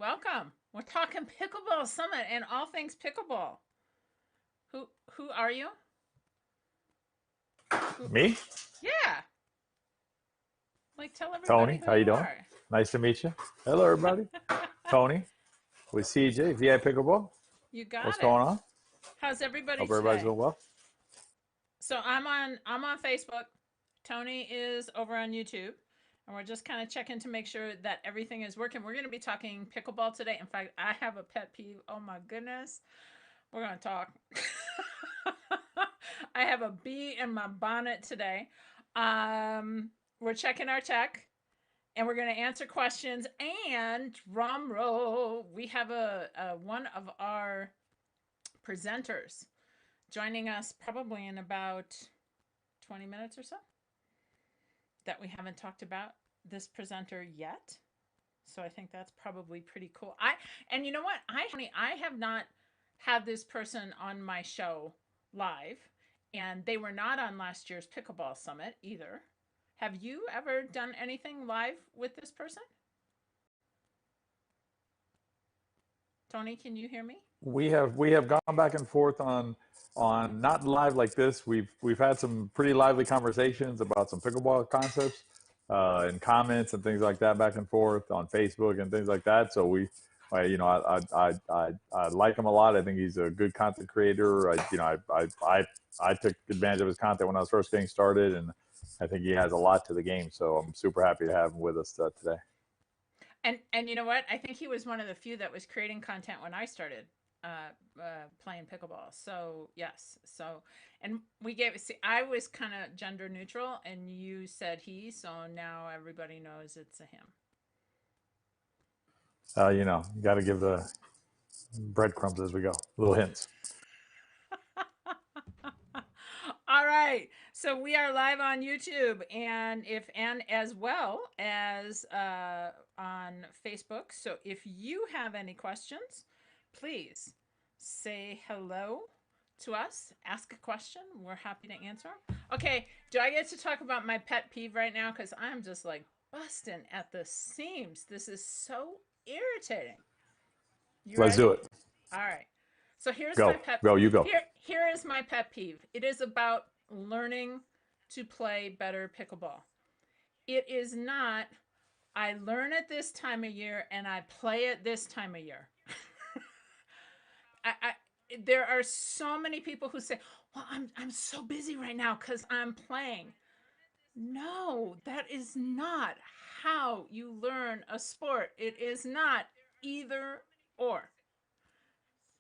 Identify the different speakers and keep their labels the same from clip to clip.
Speaker 1: Welcome. We're talking Pickleball Summit and all things pickleball. Who are you? Who?
Speaker 2: Me,
Speaker 1: Yeah. Like tell everybody
Speaker 2: Tony.
Speaker 1: who
Speaker 2: How you
Speaker 1: you
Speaker 2: doing?
Speaker 1: are.
Speaker 2: Nice to meet you. Hello, everybody. Tony with CJ, VI Pickleball.
Speaker 1: You got
Speaker 2: What's
Speaker 1: it.
Speaker 2: going on?
Speaker 1: How's everybody
Speaker 2: Hope everybody's
Speaker 1: today?
Speaker 2: doing well.
Speaker 1: So I'm on Facebook. Tony is over on YouTube. And we're just kind of checking to make sure that everything is working. We're going to be talking pickleball today. In fact, I have a pet peeve. Oh my goodness. We're going to talk. I have a bee in my bonnet today. We're checking our tech and we're going to answer questions. And drum roll, we have a one of our presenters joining us probably in about 20 minutes or so that we haven't talked about this presenter yet. So I think that's probably pretty cool. And you know what? I have not had this person on my show live, and they were not on last year's Pickleball Summit either. Have you ever done anything live with this person? Tony, can you hear me?
Speaker 2: We have gone back and forth on not live like this. We've had some pretty lively conversations about some pickleball concepts and comments and things like that back and forth on Facebook and things like that. So I like him a lot. I think he's a good content creator. I took advantage of his content when I was first getting started, and I think he has a lot to the game. So I'm super happy to have him with us today.
Speaker 1: And you know what? I think he was one of the few that was creating content when I started playing pickleball. So yes, and we gave. See, I was kind of gender neutral, and you said he, so now everybody knows it's a him.
Speaker 2: You got to give the breadcrumbs as we go, little hints.
Speaker 1: All right. So we are live on YouTube and as well as on Facebook. So if you have any questions, please say hello to us. Ask a question. We're happy to answer 'em. Okay. Do I get to talk about my pet peeve right now? Because I'm just like busting at the seams. This is so irritating. You
Speaker 2: Let's do
Speaker 1: ready?
Speaker 2: it.
Speaker 1: All right. So here's my
Speaker 2: Go,
Speaker 1: pet
Speaker 2: go, you go.
Speaker 1: here is my pet peeve. It is about learning to play better pickleball. It is not I learn it this time of year and I play it this time of year. I there are so many people who say, "Well, I'm so busy right now cuz I'm playing." No, that is not how you learn a sport. It is not either or.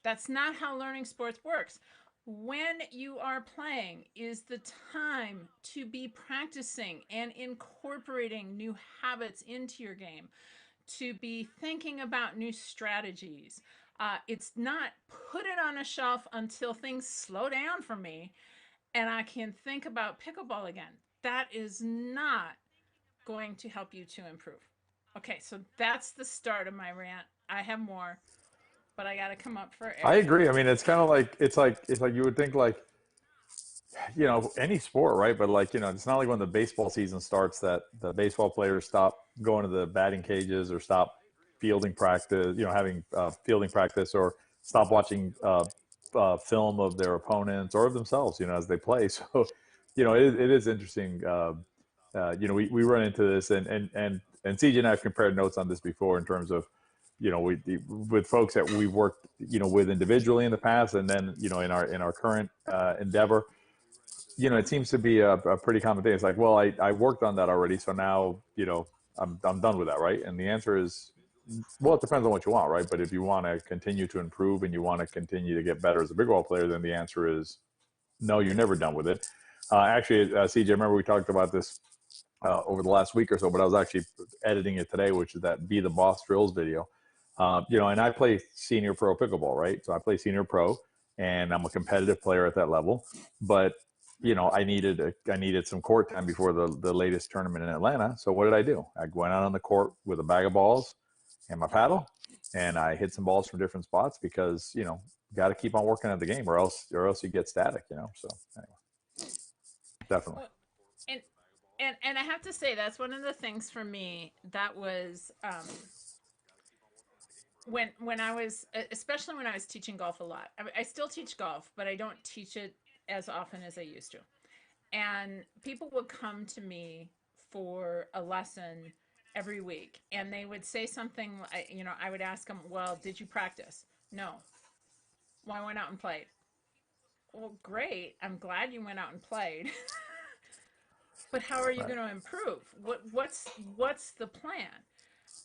Speaker 1: That's not how learning sports works. When you are playing is the time to be practicing and incorporating new habits into your game, to be thinking about new strategies. It's not put it on a shelf until things slow down for me and I can think about pickleball again. That is not going to help you to improve. Okay, so that's the start of my rant. I have more, but I got to come up for
Speaker 2: I
Speaker 1: air.
Speaker 2: agree. I mean, it's kind of like it's like you would think like any sport, right? But it's not like when the baseball season starts that the baseball players stop going to the batting cages or stop fielding practice, having fielding practice or stop watching film of their opponents or of themselves, as they play. So, it is interesting. We run into this, and CJ and I have compared notes on this before in terms of, we with folks that we've worked, with individually in the past, and then in our current endeavor. It seems to be a pretty common thing. It's like, well, I worked on that already, so now I'm done with that, right? And the answer is, well, it depends on what you want, right? But if you want to continue to improve and you want to continue to get better as a big ball player, then the answer is no, you're never done with it. Actually, CJ, remember we talked about this over the last week or so, but I was actually editing it today, which is that Be the Boss Drills video. And I play senior pro pickleball, right? So I play senior pro, and I'm a competitive player at that level. But I needed some court time before the latest tournament in Atlanta. So what did I do? I went out on the court with a bag of balls and my paddle, and I hit some balls from different spots because got to keep on working at the game, or else you get static. So anyway, definitely.
Speaker 1: Well, and and I have to say that's one of the things for me that was when I was, especially when I was teaching golf a lot. I still teach golf, but I don't teach it as often as I used to. And people would come to me for a lesson every week, and they would say something. I would ask them, "Well, did you practice?" No. Well, I went out and played. Well, great. I'm glad you went out and played. But how are you
Speaker 2: Right.
Speaker 1: going to improve? What's the plan?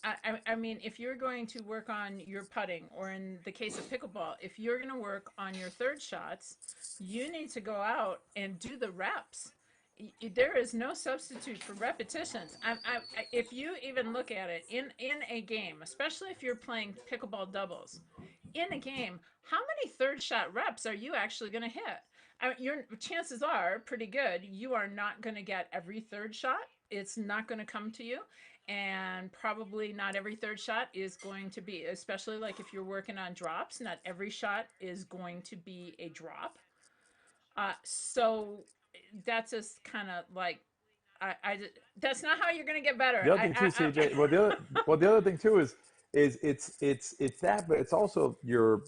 Speaker 1: I mean, if you're going to work on your putting, or in the case of pickleball, if you're going to work on your third shots, you need to go out and do the reps. There is no substitute for repetitions. If you even look at it in a game, especially if you're playing pickleball doubles, in a game, how many third shot reps are you actually going to hit? Your chances are pretty good. You are not going to get every third shot. It's not going to come to you, and probably not every third shot is going to be, especially like if you're working on drops, not every shot is going to be a drop. So that's just kind of like, I that's not how you're going to get better.
Speaker 2: The other thing too, CJ. The other thing too is it's that, but it's also your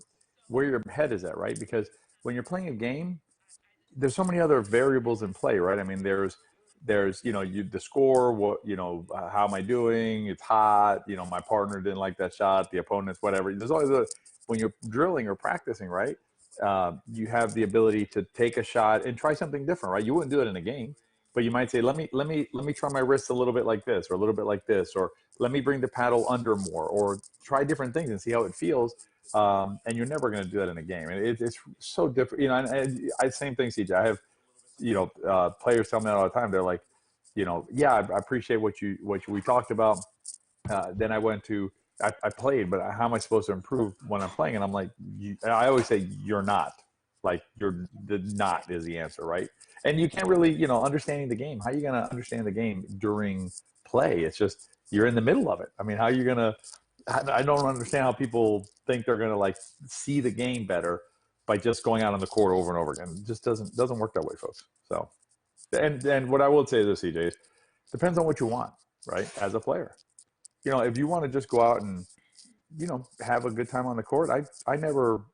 Speaker 2: where your head is at, right? Because when you're playing a game, there's so many other variables in play, right? I mean, there's the score, what how am I doing? It's hot. My partner didn't like that shot. The opponent's whatever. There's always when you're drilling or practicing, right? You have the ability to take a shot and try something different, right? You wouldn't do it in a game, but you might say, let me try my wrists a little bit like this, or a little bit like this, or let me bring the paddle under more, or try different things and see how it feels. And you're never going to do that in a game. And it's so different. And same thing, CJ. I have players tell me that all the time. They're like, yeah, I appreciate what we talked about. Then I went to I played, but how am I supposed to improve when I'm playing? And I'm like, I always say you're not. Like the not is the answer, right? And you can't really, understanding the game. How are you going to understand the game during play? It's just you're in the middle of it. I mean, how are you going to? I don't understand how people think they're going to like see the game better by just going out on the court over and over again. It just doesn't work that way, folks. So, and what I will say to this, CJ, is depends on what you want, right? As a player, if you want to just go out and have a good time on the court, I never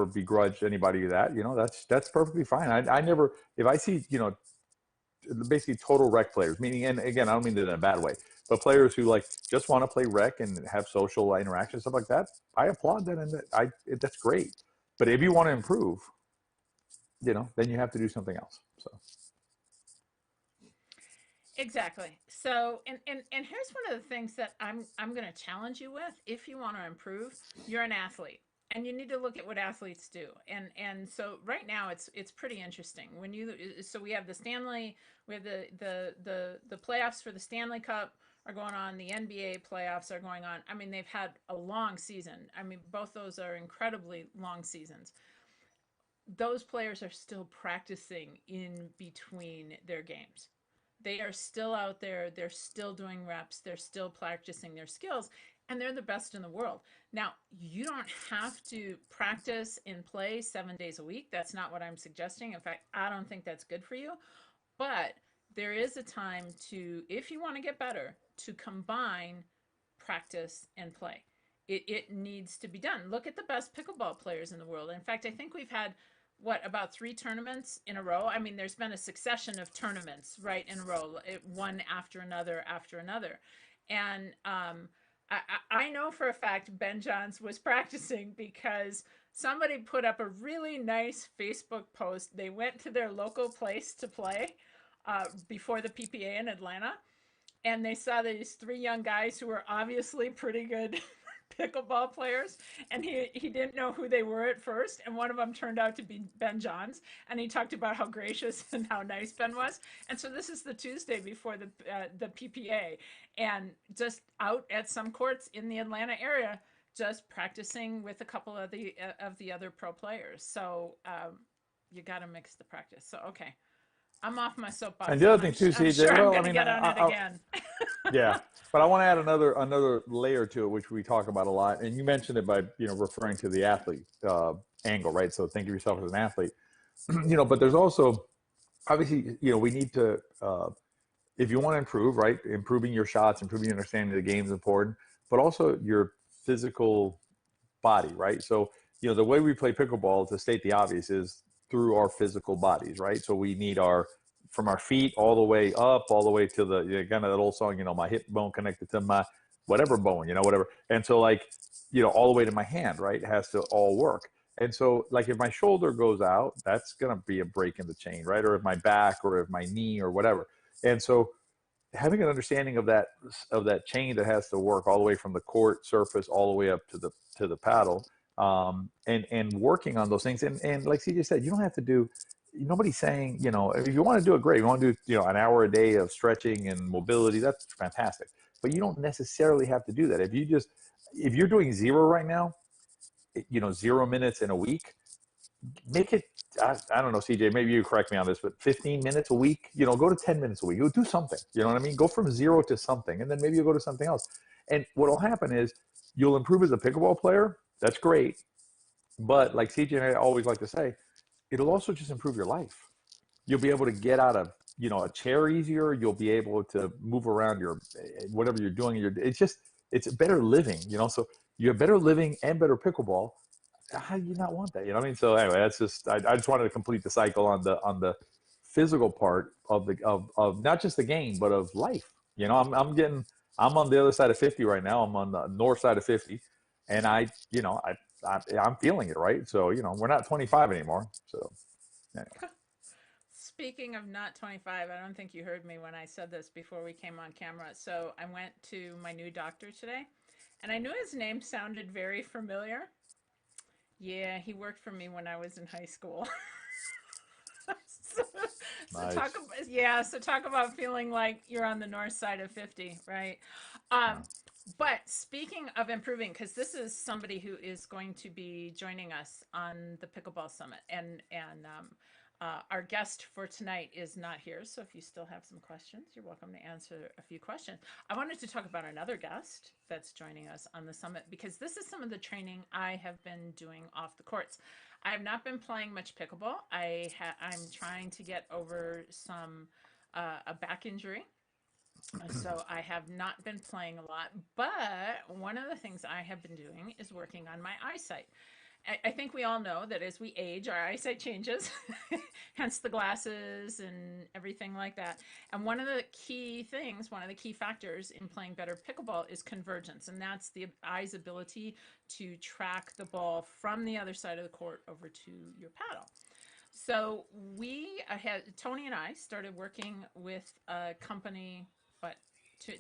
Speaker 2: begrudge anybody that. That's perfectly fine. I never, if I see basically total rec players, meaning, and again, I don't mean that in a bad way, but players who like just want to play rec and have social interaction, stuff like that, I applaud that, and that's great. But if you want to improve, then you have to do something else. So
Speaker 1: Exactly. So, and here's one of the things that I'm going to challenge you with. If you want to improve, you're an athlete, and you need to look at what athletes do. And so right now it's pretty interesting. So we have the Stanley, we have the playoffs for the Stanley Cup are going on. The NBA playoffs are going on. I mean, they've had a long season. I mean, both those are incredibly long seasons. Those players are still practicing in between their games. They are still out there, they're still doing reps, they're still practicing their skills, and they're the best in the world. Now, you don't have to practice and play 7 days a week. That's not what I'm suggesting. In fact, I don't think that's good for you. But there is a time to, if you want to get better, to combine practice and play. It needs to be done. Look at the best pickleball players in the world. In fact, I think we've had what, about 3 tournaments in a row. I mean, there's been a succession of tournaments right in a row, one after another. And I know for a fact Ben Johns was practicing because somebody put up a really nice Facebook post. They went to their local place to play before the PPA in Atlanta, and they saw these 3 young guys who were obviously pretty good pickleball players, and he didn't know who they were at first, and one of them turned out to be Ben Johns, and he talked about how gracious and how nice Ben was. And so this is the Tuesday before the PPA, and just out at some courts in the Atlanta area, just practicing with a couple of the other pro players. So you got to mix the practice. So okay, I'm off my
Speaker 2: and
Speaker 1: soapbox,
Speaker 2: the
Speaker 1: and
Speaker 2: other thing too,
Speaker 1: I'm
Speaker 2: CJ.
Speaker 1: sure I'm
Speaker 2: Well, I
Speaker 1: going to
Speaker 2: mean,
Speaker 1: get on it again.
Speaker 2: yeah, but I want to add another layer to it, which we talk about a lot, and you mentioned it by referring to the athlete angle, right? So think of yourself as an athlete, But there's also obviously we need to if you want to improve, right? Improving your shots, improving your understanding of the game is important, but also your physical. body, right? So, the way we play pickleball, to state the obvious, is through our physical bodies, right? So we need from our feet all the way up, all the way to the, kind of that old song, my hip bone connected to my whatever bone, whatever. And so, like, all the way to my hand, right? It has to all work. And so, like, if my shoulder goes out, that's going to be a break in the chain, right? Or if my back, or if my knee, or whatever. And so, having an understanding of that chain that has to work all the way from the court surface all the way up to the paddle, and working on those things, and like CJ said, you don't have to do. Nobody's saying, if you want to do it, great. You want to do, an hour a day of stretching and mobility, that's fantastic. But you don't necessarily have to do that. If you're doing zero right now, 0 minutes in a week, make it, I don't know, CJ, maybe you correct me on this, but 15 minutes a week, go to 10 minutes a week. You'll do something, you know what I mean? Go from zero to something, and then maybe you'll go to something else. And what will happen is you'll improve as a pickleball player. That's great. But like CJ and I always like to say, it'll also just improve your life. You'll be able to get out of, a chair easier. You'll be able to move around your, whatever you're doing. It's better living, so you have better living and better pickleball. How do you not want that? You know what I mean? So anyway, that's just, I just wanted to complete the cycle on the physical part of not just the game, but of life. I'm on the other side of 50 right now. I'm on the north side of 50, and I'm feeling it, right? So, we're not 25 anymore. So anyway.
Speaker 1: Speaking of not 25, I don't think you heard me when I said this before we came on camera. So I went to my new doctor today, and I knew his name sounded very familiar. Yeah, he worked for me when I was in high school. so, so talk
Speaker 2: Nice.
Speaker 1: about yeah, so talk about feeling like you're on the north side of 50, right? Um,
Speaker 2: Yeah.
Speaker 1: but speaking of improving, because this is somebody who is going to be joining us on the Pickleball Summit, and our guest for tonight is not here. So if you still have some questions, you're welcome to answer a few questions. I wanted to talk about another guest that's joining us on the summit, because this is some of the training I have been doing off the courts. I have not been playing much pickleball. I'm trying to get over a back injury, so I have not been playing a lot. But one of the things I have been doing is working on my eyesight. I think we all know that as we age, our eyesight changes, hence the glasses and everything like that. And one of the key factors in playing better pickleball is convergence, and that's the eye's ability to track the ball from the other side of the court over to your paddle. So we had Tony and I started working with a company, but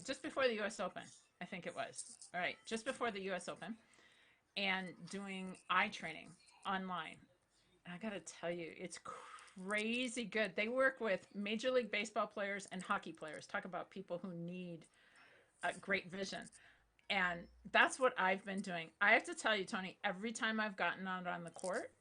Speaker 1: just before the U.S. Open, I think it was. All right, just before the U.S. Open, and doing eye training online. And I got to tell you, it's crazy good. They work with Major League Baseball players and hockey players. Talk about people who need great vision. And that's what I've been doing. I have to tell you, Tony, every time I've gotten out on the court,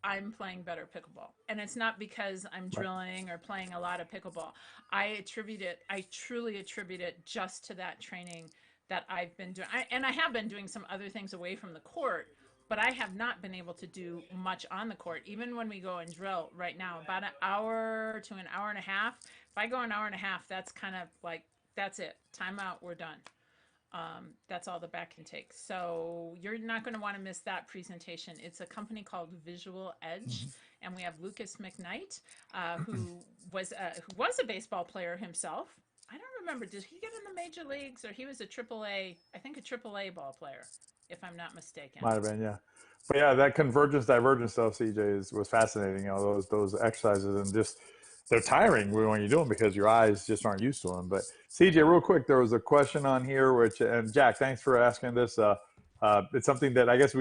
Speaker 1: I'm playing better pickleball. And it's not because I'm
Speaker 2: Right.
Speaker 1: drilling or playing a lot of pickleball. I truly attribute it just to that training that I've been doing. And I have been doing some other things away from the court, but I have not been able to do much on the court. Even when we go and drill right now, about an hour to an hour and a half. If I go an hour and a half, that's kind of like, that's it. Time out, we're done. That's all the back can take. So you're not going to want to miss that presentation. It's a company called Visual Edge, and we have Lucas McKnight, who was a baseball player himself. I don't remember. Did he get in the major leagues, or he was a triple A? I think a triple A ball player, if I'm not mistaken.
Speaker 2: Might have been, yeah. But yeah, that convergence divergence stuff, CJ, was fascinating. Those exercises, and just they're tiring when you do them because your eyes just aren't used to them. But CJ, real quick, there was a question on here, and Jack, thanks for asking this. It's something that I guess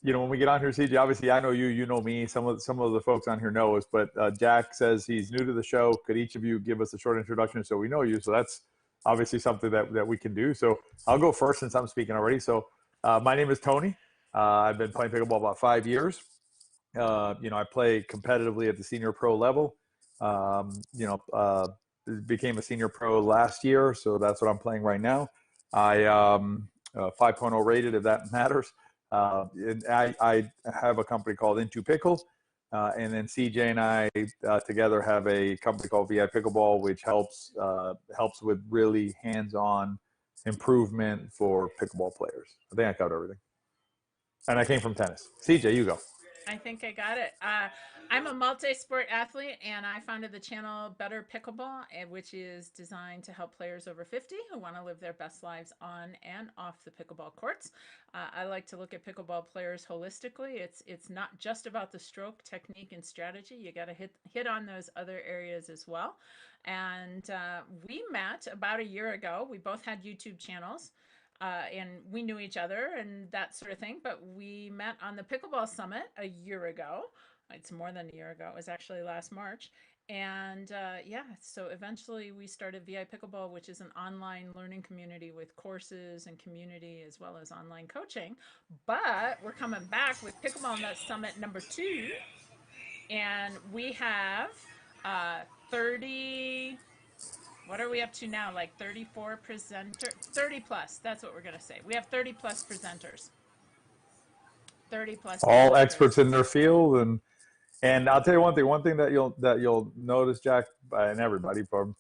Speaker 2: when we get on here, CJ, obviously I know you, you know me. Some of the folks on here know us, but Jack says he's new to the show. Could each of you give us a short introduction so we know you? So that's obviously something that we can do. So I'll go first since I'm speaking already. So my name is Tony. I've been playing pickleball about 5 years. I play competitively at the senior pro level. Became a senior pro last year, so that's what I'm playing right now. I 5.0 rated, if that matters. And I have a company called Into Pickle, and then CJ and I together have a company called VI Pickleball, which helps with really hands-on improvement for pickleball players. I think I covered everything. And I came from tennis. CJ, you go.
Speaker 1: I think I got it. I'm a multi-sport athlete, and I founded the channel Better Pickleball, which is designed to help players over 50 who want to live their best lives on and off the pickleball courts. I like to look at pickleball players holistically. It's not just about the stroke, technique, and strategy. You got to hit on those other areas as well. And we met about a year ago. We both had YouTube channels. And we knew each other and that sort of thing. But we met on the Pickleball Summit a year ago. It's more than a year ago. It was actually last March. And yeah, so eventually we started VI Pickleball, which is an online learning community with courses and community as well as online coaching. But we're coming back with Pickleball Nut Summit number 2. And we have 30, what are we up to now? Like 34 presenter, 30 plus. That's what we're going to say. We have 30 plus presenters. 30 plus
Speaker 2: All
Speaker 1: presenters.
Speaker 2: experts in their field, and I'll tell you one thing. One thing that you'll notice, Jack, and everybody from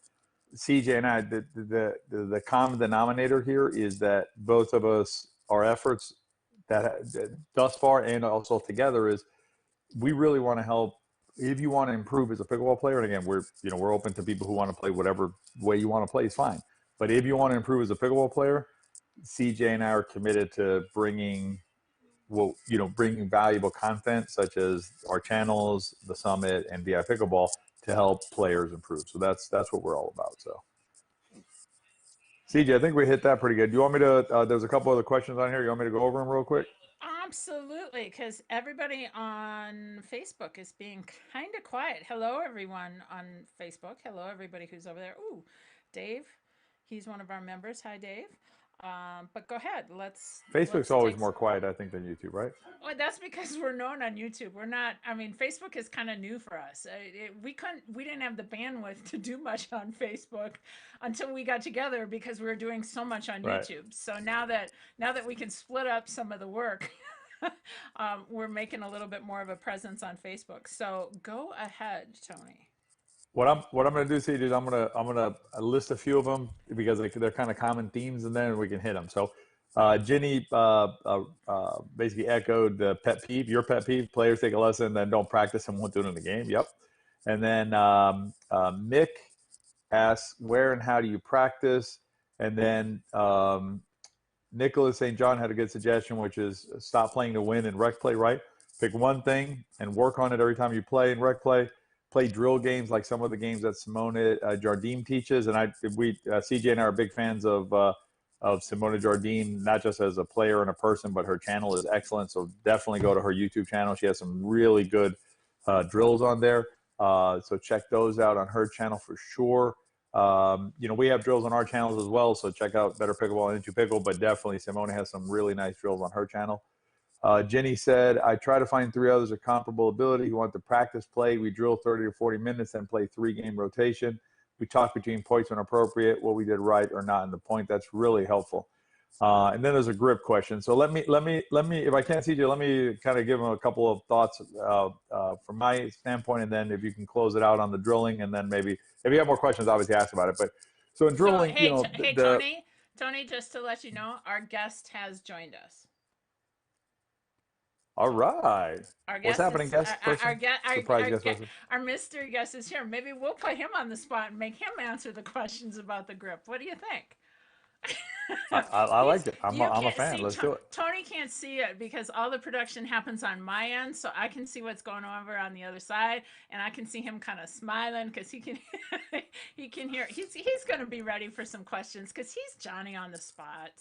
Speaker 2: CJ and I, the common denominator here is that both of us, our efforts that thus far and also together is we really want to help. If you want to improve as a pickleball player, and again, we're open to people who want to play whatever way you want to play is fine. But if you want to improve as a pickleball player, CJ and I are committed to bringing valuable content such as our channels, the summit, and VI Pickleball to help players improve. So that's what we're all about. So, CJ, I think we hit that pretty good. Do you want me to? There's a couple other questions on here. You want me to go over them real quick?
Speaker 1: Absolutely, because everybody on Facebook is being kind of quiet. Hello, everyone on Facebook. Hello, everybody who's over there. Ooh, Dave, he's one of our members. Hi, Dave. But go ahead.
Speaker 2: Facebook's
Speaker 1: Let's
Speaker 2: always
Speaker 1: take.
Speaker 2: more quiet, I think, than YouTube, right?
Speaker 1: Well, that's because we're known on YouTube. We're not. I mean, Facebook is kind of new for us. We didn't have the bandwidth to do much on Facebook until we got together because we were doing so much on
Speaker 2: Right.
Speaker 1: YouTube. So now that we can split up some of the work, we're making a little bit more of a presence on Facebook. So go ahead, Tony.
Speaker 2: What I'm going to do, CJ, is I'm gonna list a few of them because they're kind of common themes, and then we can hit them. So, Ginny basically echoed the pet peeve. Your pet peeve: players take a lesson, then don't practice and won't do it in the game. Yep. And then Mick asks, where and how do you practice? And then Nicholas St. John had a good suggestion, which is stop playing to win and rec play, right? Pick one thing and work on it every time you play in rec play. Play drill games like some of the games that Simone Jardine teaches. And CJ and I are big fans of Simone Jardine, not just as a player and a person, but her channel is excellent. So definitely go to her YouTube channel. She has some really good drills on there. So check those out on her channel for sure. We have drills on our channels as well, so check out Better Pickleball and Into Pickle, but definitely Simone has some really nice drills on her channel. Jenny said, I try to find 3 others of comparable ability who want to practice play. We drill 30 or 40 minutes and play 3-game rotation. We talk between points when appropriate, what we did right or not in the point. That's really helpful. And then there's a grip question. So let me, if I can't, CJ, let me kind of give them a couple of thoughts from my standpoint, and then if you can close it out on the drilling, and then maybe if you have more questions, obviously ask about it. But so in
Speaker 1: So
Speaker 2: drilling,
Speaker 1: hey, hey, Tony, just to let you know, our guest has joined us.
Speaker 2: all
Speaker 1: So
Speaker 2: right,
Speaker 1: our
Speaker 2: what's
Speaker 1: guest
Speaker 2: happening,
Speaker 1: is
Speaker 2: guest
Speaker 1: our
Speaker 2: person?
Speaker 1: guest
Speaker 2: Surprise guest person.
Speaker 1: our mystery guest is here. Maybe we'll put him on the spot and make him answer the questions about the grip. What do you think?
Speaker 2: I
Speaker 1: He's
Speaker 2: like it.
Speaker 1: you
Speaker 2: I'm a
Speaker 1: can't
Speaker 2: fan.
Speaker 1: see
Speaker 2: Let's do it.
Speaker 1: Tony can't see it because all the production happens on my end, so I can see what's going on over on the other side, and I can see him kind of smiling because he can he can hear. He's going to be ready for some questions because he's Johnny on the spot.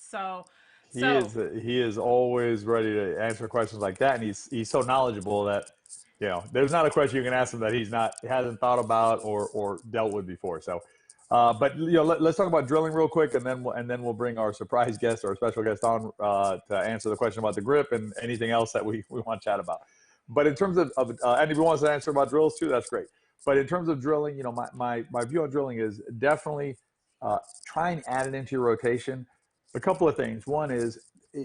Speaker 2: He
Speaker 1: So
Speaker 2: is he is always ready to answer questions like that, and he's so knowledgeable that there's not a question you can ask him that he hasn't thought about or dealt with before. So, but let's talk about drilling real quick, and then we'll bring our surprise guest or special guest on to answer the question about the grip and anything else that we want to chat about. But in terms of and if he wants to answer about drills too, that's great. But in terms of drilling, my view on drilling is definitely try and add it into your rotation. A couple of things. One is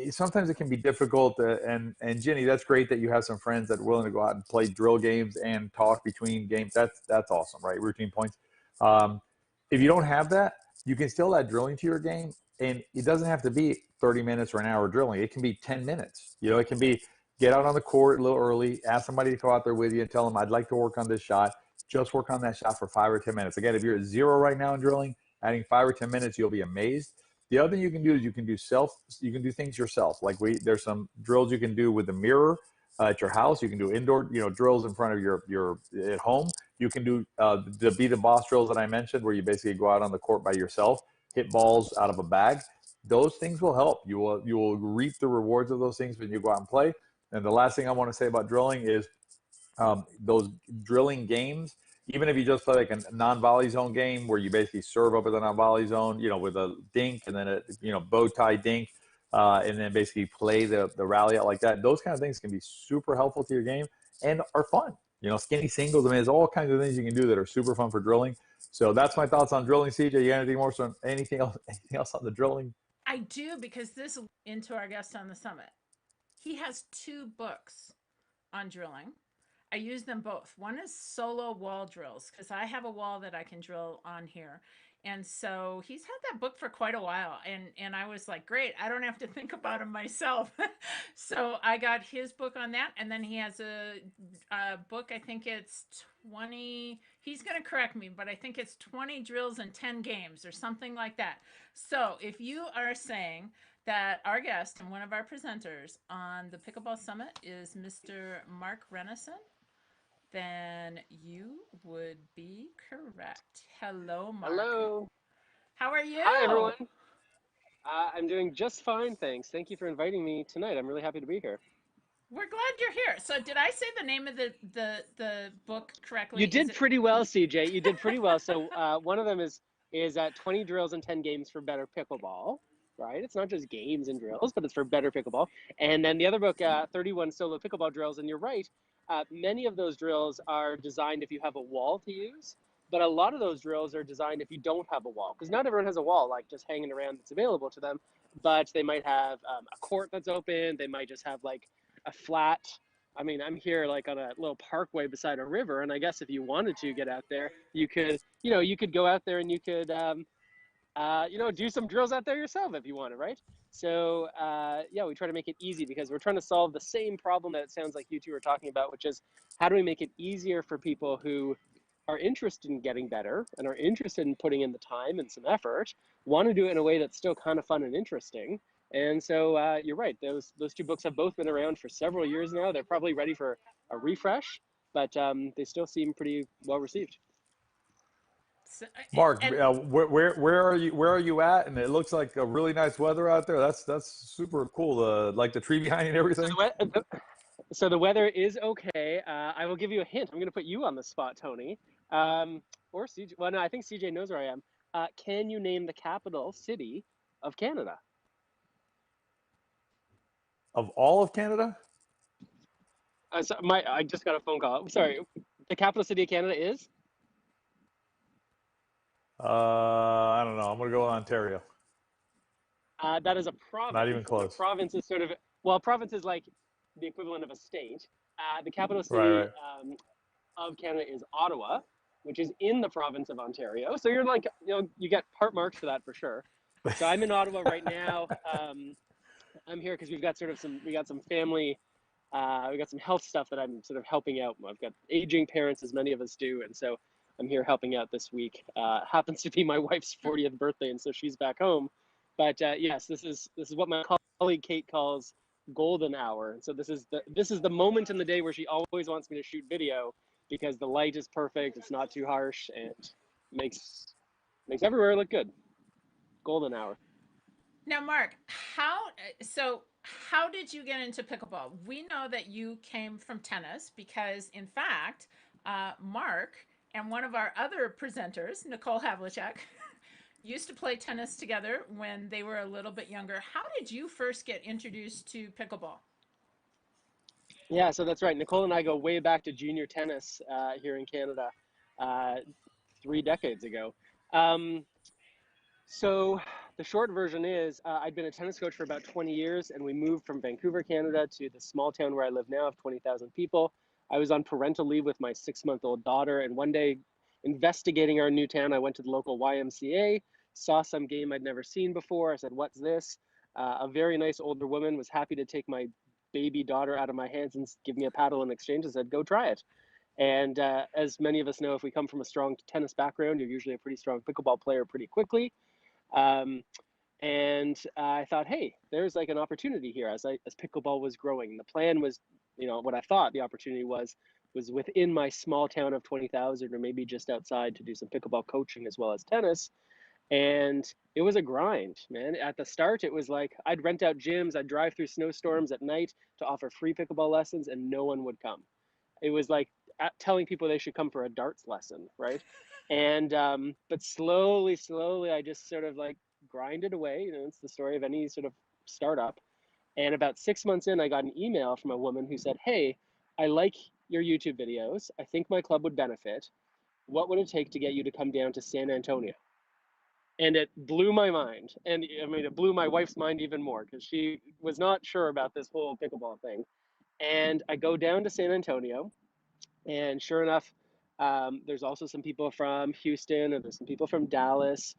Speaker 2: sometimes it can be difficult, and Ginny, that's great that you have some friends that are willing to go out and play drill games and talk between games. That's awesome, right? Routine points. Um, if you don't have that, you can still add drilling to your game, and it doesn't have to be 30 minutes or an hour drilling. It can be 10 minutes. It can be get out on the court a little early, ask somebody to go out there with you and tell them, I'd like to work on this shot. Just work on that shot for 5 or 10 minutes. Again, if you're at zero right now in drilling, adding 5 or 10 minutes, you'll be amazed. The other thing you can do is you can do things yourself. Like there's some drills you can do with the mirror at your house. You can do indoor, drills in front of your at home. You can do the be the boss drills that I mentioned, where you basically go out on the court by yourself, hit balls out of a bag. Those things will help. You will reap the rewards of those things when you go out and play. And the last thing I want to say about drilling is those drilling games, even if you just play like a non-volley zone game where you basically serve up at the non-volley zone, with a dink and then a bow tie dink, and then basically play the rally out like that. Those kind of things can be super helpful to your game and are fun. Skinny singles. I mean, there's all kinds of things you can do that are super fun for drilling. So that's my thoughts on drilling. CJ, you got anything more? So anything else? Anything else on the drilling?
Speaker 1: I do, because this into our guest on the summit. He has two books on drilling. I use them both. One is solo wall drills, because I have a wall that I can drill on here. And so he's had that book for quite a while. And I was like, great, I don't have to think about him myself. So I got his book on that. And then he has a book, I think it's 20, he's going to correct me, but I think it's 20 drills and 10 games or something like that. So if you are saying that our guest and one of our presenters on the Pickleball Summit is Mr. Mark Renison, then you would be correct. Hello, Mark.
Speaker 3: Hello.
Speaker 1: How are
Speaker 3: Hi,
Speaker 1: you?
Speaker 3: everyone. I'm doing just fine, thanks. Thank you for inviting me tonight. I'm really happy to be here.
Speaker 1: We're glad you're here. So, did I say the name of the book correctly?
Speaker 3: You
Speaker 1: Is
Speaker 3: did
Speaker 1: it?
Speaker 3: pretty well, CJ. You did pretty well. So one of them is 20 drills and 10 games for better pickleball, right? It's not just games and drills, but it's for better pickleball. And then the other book, 31 solo pickleball drills. And you're right, many of those drills are designed if you have a wall to use, but a lot of those drills are designed if you don't have a wall, because not everyone has a wall like just hanging around that's available to them, but they might have a court that's open. They might just have like a flat. I mean, I'm here like on a little parkway beside a river, and I guess if you wanted to get out there, you could go out there and you could, do some drills out there yourself if you wanted, right? So, yeah, we try to make it easy because we're trying to solve the same problem that it sounds like you two are talking about, which is how do we make it easier for people who are interested in getting better and are interested in putting in the time and some effort, want to do it in a way that's still kind of fun and interesting. And so you're right. Those two books have both been around for several years now. They're probably ready for a refresh, but they still seem pretty well received.
Speaker 1: So,
Speaker 2: Mark,
Speaker 1: and
Speaker 2: where are you? Where are you at? And it looks like a really nice weather out there. That's super cool. Like the tree behind you and
Speaker 3: So
Speaker 2: everything.
Speaker 3: the weather is okay. I will give you a hint. I'm going to put you on the spot, Tony, or CJ. Well, no, I think CJ knows where I am. Can you name the capital city of Canada?
Speaker 2: Of all of Canada?
Speaker 3: I just got a phone call. Sorry, the capital city of Canada is?
Speaker 2: I don't know. I'm gonna go with Ontario.
Speaker 3: That is a
Speaker 2: Not even
Speaker 3: province, and a
Speaker 2: close.
Speaker 3: province is sort of, well, a province is like the equivalent of a state. The capital
Speaker 2: Right,
Speaker 3: city
Speaker 2: right.
Speaker 3: of Canada is Ottawa, which is in the province of Ontario. So you're like, you get part marks for that for sure. So I'm in Ottawa right now. I'm here because we got some family, we got some health stuff that I'm sort of helping out. I've got aging parents, as many of us do, and so I'm here helping out this week. Happens to be my wife's 40th birthday, and so she's back home. But yes, this is what my colleague Kate calls golden hour. And so this is the moment in the day where she always wants me to shoot video because the light is perfect, it's not too harsh, and makes everywhere look good. Golden hour.
Speaker 1: now, Mark, how did you get into pickleball? We know that you came from tennis because, in fact, Mark and one of our other presenters, Nicole Havlicek, used to play tennis together when they were a little bit younger. How did you first get introduced to pickleball?
Speaker 3: Yeah, so that's right. Nicole and I go way back to junior tennis here in Canada, uh, 3 decades ago. Um, So the short version is I'd been a tennis coach for about 20 years, and we moved from Vancouver, Canada, to the small town where I live now of 20,000 people. I was on parental leave with my 6-month-old daughter, and one day, investigating our new town, I went to the local YMCA, saw some game I'd never seen before. I said, "What's this?" A very nice older woman was happy to take my baby daughter out of my hands and give me a paddle in exchange and said, go try it. And as many of us know, if we come from a strong tennis background, you're usually a pretty strong pickleball player pretty quickly. Um, and I thought, hey, there's like an opportunity here as pickleball was growing. The plan was, what I thought the opportunity was within my small town of 20,000 or maybe just outside to do some pickleball coaching as well as tennis. And it was a grind, man. At the start, it was like I'd rent out gyms, I'd drive through snowstorms at night to offer free pickleball lessons, and no one would come. It was like telling people they should come for a darts lesson, right? And but slowly, I just sort of like grinded away. It's the story of any sort of startup. And about 6 months in, I got an email from a woman who said, "Hey, I like your YouTube videos. I think my club would benefit. What would it take to get you to come down to San Antonio?" And it blew my mind. And I mean, it blew my wife's mind even more because she was not sure about this whole pickleball thing. And I go down to San Antonio, and sure enough, there's also some people from Houston and there's some people from Dallas.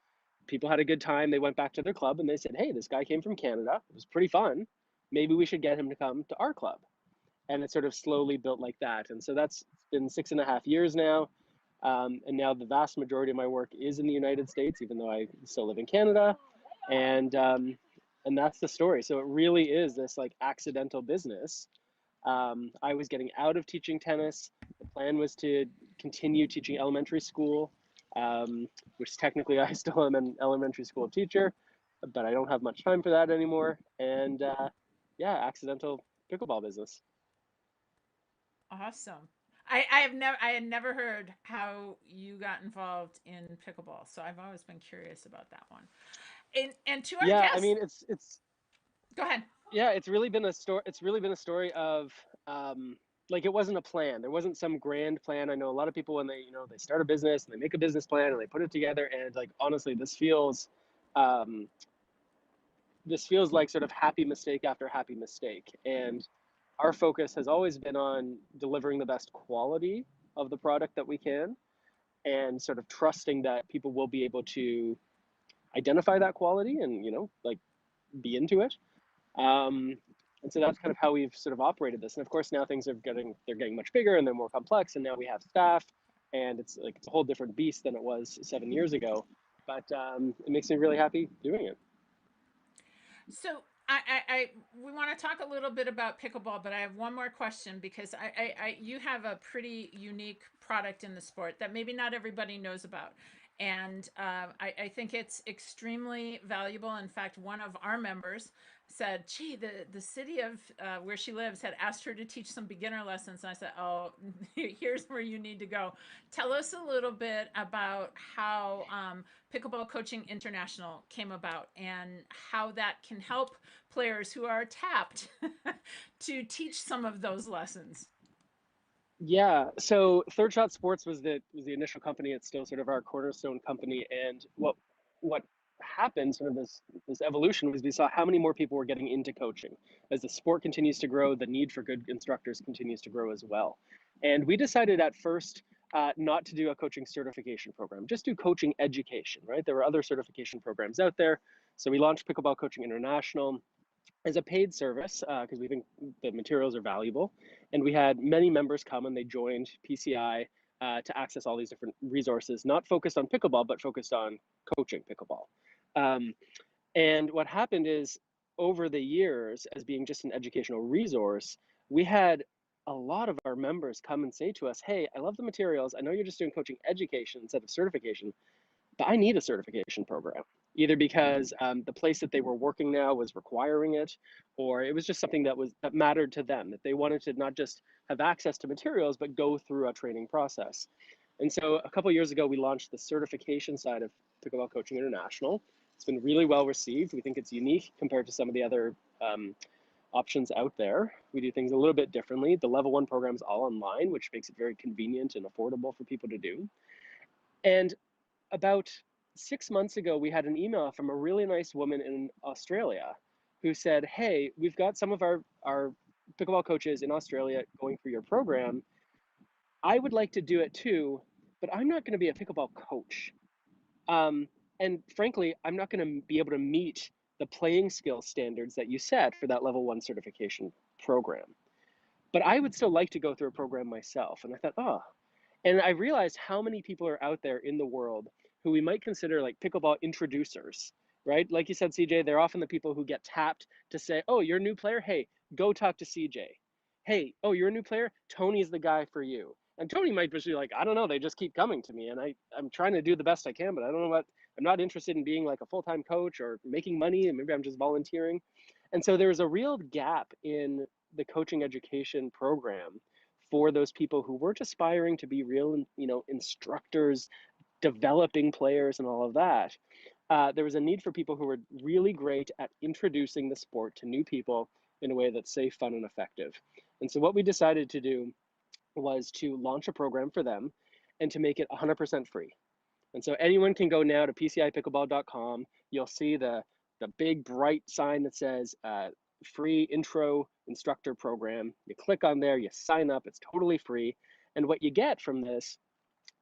Speaker 3: People had a good time. They went back to their club and they said, hey, this guy came from Canada. It was pretty fun. Maybe we should get him to come to our club. And it sort of slowly built like that. And so that's been 6.5 years now. And now the vast majority of my work is in the United States, even though I still live in Canada. And that's the story. So it really is this like accidental business. I was getting out of teaching tennis. The plan was to continue teaching elementary school, which technically I still am an elementary school teacher, but I don't have much time for that anymore. And yeah, accidental pickleball business.
Speaker 1: Awesome. I had never heard how you got involved in pickleball, so I've always been curious about that one. And to our
Speaker 3: Yeah, I
Speaker 1: guests,
Speaker 3: mean it's
Speaker 1: go ahead.
Speaker 3: yeah, it's really been a story. It's really been a story of like it wasn't a plan. There wasn't some grand plan. I know a lot of people when they start a business and they make a business plan and they put it together and like honestly, um, this feels like sort of happy mistake after happy mistake. And our focus has always been on delivering the best quality of the product that we can and sort of trusting that people will be able to identify that quality and like be into it. Um, and so that's kind of how we've sort of operated this. And of course, now things are getting much bigger and they're more complex. And now we have staff, and it's a whole different beast than it was 7 years ago. But it makes me really happy doing it.
Speaker 1: So I we want to talk a little bit about pickleball, but I have one more question because you have a pretty unique product in the sport that maybe not everybody knows about. And I think it's extremely valuable. In fact, one of our members said, gee, the city of where she lives had asked her to teach some beginner lessons. And I said, oh, here's where you need to go. Tell us a little bit about how Pickleball Coaching International came about and how that can help players who are tapped to teach some of those lessons.
Speaker 3: Yeah. So Third Shot Sports was the initial company. It's still sort of our cornerstone company. And what happened, sort of this evolution, was we saw how many more people were getting into coaching. As the sport continues to grow, the need for good instructors continues to grow as well. And we decided at first not to do a coaching certification program, just do coaching education, right? There were other certification programs out there. So we launched Pickleball Coaching International as a paid service because we think the materials are valuable. And we had many members come and they joined PCI to access all these different resources, not focused on pickleball, but focused on coaching pickleball. Um, and what happened is over the years, as being just an educational resource, we had a lot of our members come and say to us, hey, I love the materials. I know you're just doing coaching education instead of certification, but I need a certification program, either because the place that they were working now was requiring it, or it was just something that mattered to them, that they wanted to not just have access to materials, but go through a training process. And so a couple of years ago, we launched the certification side of Pickleball Coaching International. It's been really well received. We think it's unique compared to some of the other options out there. We do things a little bit differently. The level one program is all online, which makes it very convenient and affordable for people to do. And about 6 months ago, we had an email from a really nice woman in Australia who said, hey, we've got some of our pickleball coaches in Australia going through your program. I would like to do it too, but I'm not going to be a pickleball coach. Um, and frankly, I'm not going to be able to meet the playing skill standards that you set for that level 1 certification program. But I would still like to go through a program myself. And I thought, oh, and I realized how many people are out there in the world who we might consider like pickleball introducers, right? Like you said, CJ, they're often the people who get tapped to say, oh, you're a new player? Hey, go talk to CJ. Hey, oh, you're a new player? Tony's the guy for you. And Tony might just be like, I don't know, they just keep coming to me. And I'm trying to do the best I can, but I don't know what, I'm not interested in being like a full-time coach or making money, and maybe I'm just volunteering. And so there's a real gap in the coaching education program for those people who weren't aspiring to be real, instructors, developing players, and all of that. There was a need for people who were really great at introducing the sport to new people in a way that's safe, fun, and effective. And so what we decided to do was to launch a program for them and to make it 100% free. And so anyone can go now to pcipickleball.com. You'll see the big bright sign that says free intro instructor program. You click on there, you sign up, it's totally free. And what you get from this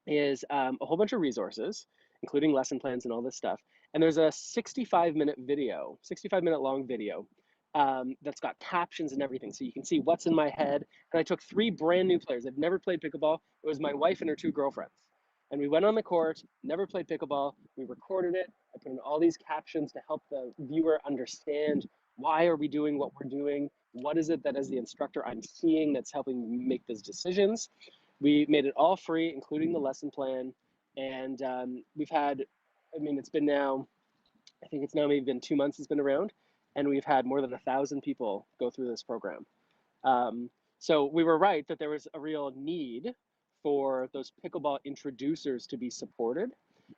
Speaker 3: is a whole bunch of resources, including lesson plans and all this stuff. And there's a 65-minute video, 65-minute long video that's got captions and everything. So you can see what's in my head. And I took 3 brand new players. They've never played pickleball. It was my wife and her 2 girlfriends. And we went on the court, never played pickleball. We recorded it. I put in all these captions to help the viewer understand, why are we doing what we're doing? What is it that as the instructor I'm seeing that's helping me make those decisions? We made it all free, including the lesson plan. And we've had, it's been now, I think it's now maybe been 2 months it's been around. And we've had more than 1,000 people go through this program. So we were right that there was a real need for those pickleball introducers to be supported.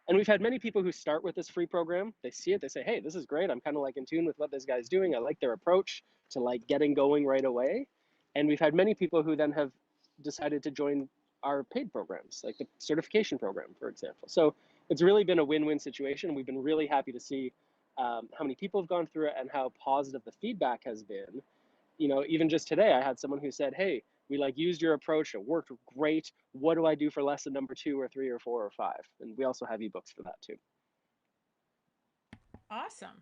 Speaker 3: And we've had many people who start with this free program. They see it, they say, hey, this is great. I'm kind of like in tune with what this guy's doing. I like their approach to like getting going right away. And we've had many people who then have decided to join our paid programs, like the certification program, for example. So it's really been a win-win situation. We've been really happy to see how many people have gone through it and how positive the feedback has been. Even just today, I had someone who said, hey, we used your approach, it worked great. What do I do for lesson number 2 or 3 or 4 or 5? And we also have ebooks for that too.
Speaker 1: Awesome.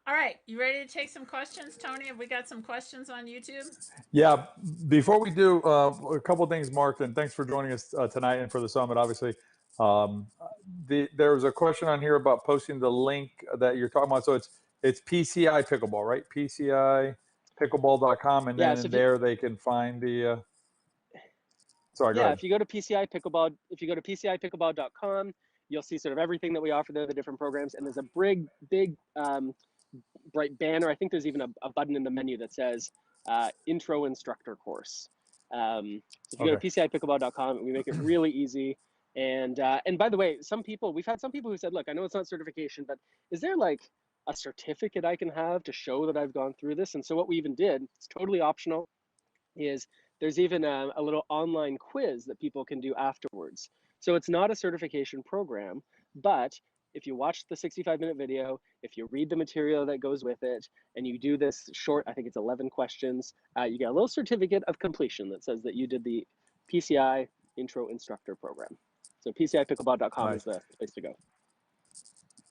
Speaker 1: All right, you ready to take some questions, Tony? Have we got some questions on YouTube?
Speaker 2: Yeah. Before we do, a couple of things, Mark, and thanks for joining us tonight and for the summit. Obviously, there was a question on here about posting the link that you're talking about. So it's PCI Pickleball, right? PCIpickleball.com, and then
Speaker 3: So
Speaker 2: in there they can find the. Sorry, go ahead.
Speaker 3: If you go to PCI Pickleball, if you go to PCIpickleball.com, you'll see sort of everything that we offer there, the different programs, and there's a big bright banner. I think there's even a button in the menu that says intro instructor course. So if you go to PCIpickleball.com, we make it really easy. And by the way, we've had some people who said, look, I know it's not certification, but is there like a certificate I can have to show that I've gone through this? And so what we even did, it's totally optional, is there's even a little online quiz that people can do afterwards. So it's not a certification program, but if you watch the 65-minute video, if you read the material that goes with it, and you do this short, I think it's 11 questions, you get a little certificate of completion that says that you did the PCI Intro Instructor Program. So PCIpickleball.com is the place to go.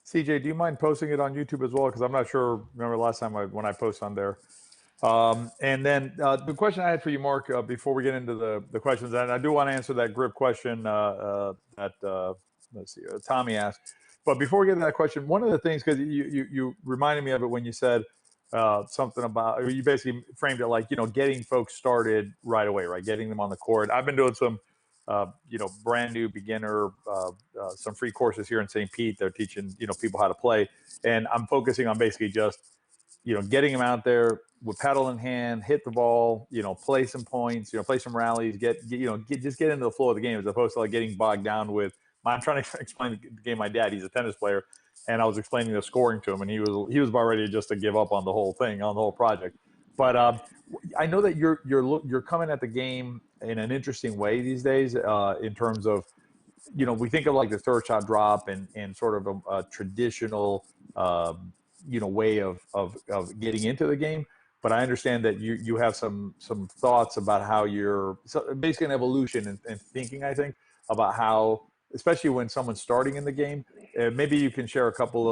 Speaker 2: CJ, do you mind posting it on YouTube as well? Because I'm not sure, remember last time when I post on there. And then the question I had for you, Mark, before we get into the questions, and I do want to answer that grip question that let's see, Tommy asked. But before we get to that question, one of the things, because you reminded me of it when you said something about, you basically framed it like, getting folks started right away, right? Getting them on the court. I've been doing some, brand new beginner, some free courses here in St. Pete. They're teaching, people how to play. And I'm focusing on basically just, getting them out there with paddle in hand, hit the ball, play some points, play some rallies, just get into the flow of the game, as opposed to like getting bogged down with. I'm trying to explain the game to my dad. He's a tennis player, and I was explaining the scoring to him, and he was about ready just to give up on the whole thing, on the whole project. But I know that you're coming at the game in an interesting way these days, in terms of, we think of like the third shot drop and sort of a traditional, way of getting into the game. But I understand that you have some thoughts about how you're basically an evolution in thinking, I think, about how especially when someone's starting in the game. Maybe you can share a couple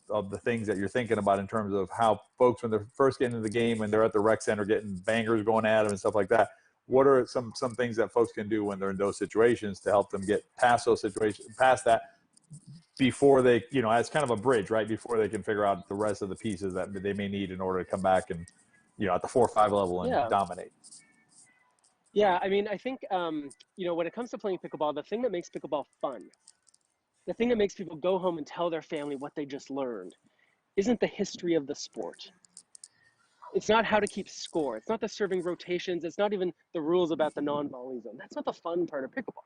Speaker 2: of the things that you're thinking about in terms of how folks, when they're first getting into the game and they're at the rec center getting bangers going at them and stuff like that, what are some things that folks can do when they're in those situations to help them get past those situations, past that, before they, as kind of a bridge, right? Before they can figure out the rest of the pieces that they may need in order to come back and, at the 4 or 5 level and
Speaker 3: Yeah.
Speaker 2: dominate.
Speaker 3: Yeah, I mean, I think, when it comes to playing pickleball, the thing that makes pickleball fun, the thing that makes people go home and tell their family what they just learned, isn't the history of the sport. It's not how to keep score. It's not the serving rotations. It's not even the rules about the non-volley zone. That's not the fun part of pickleball.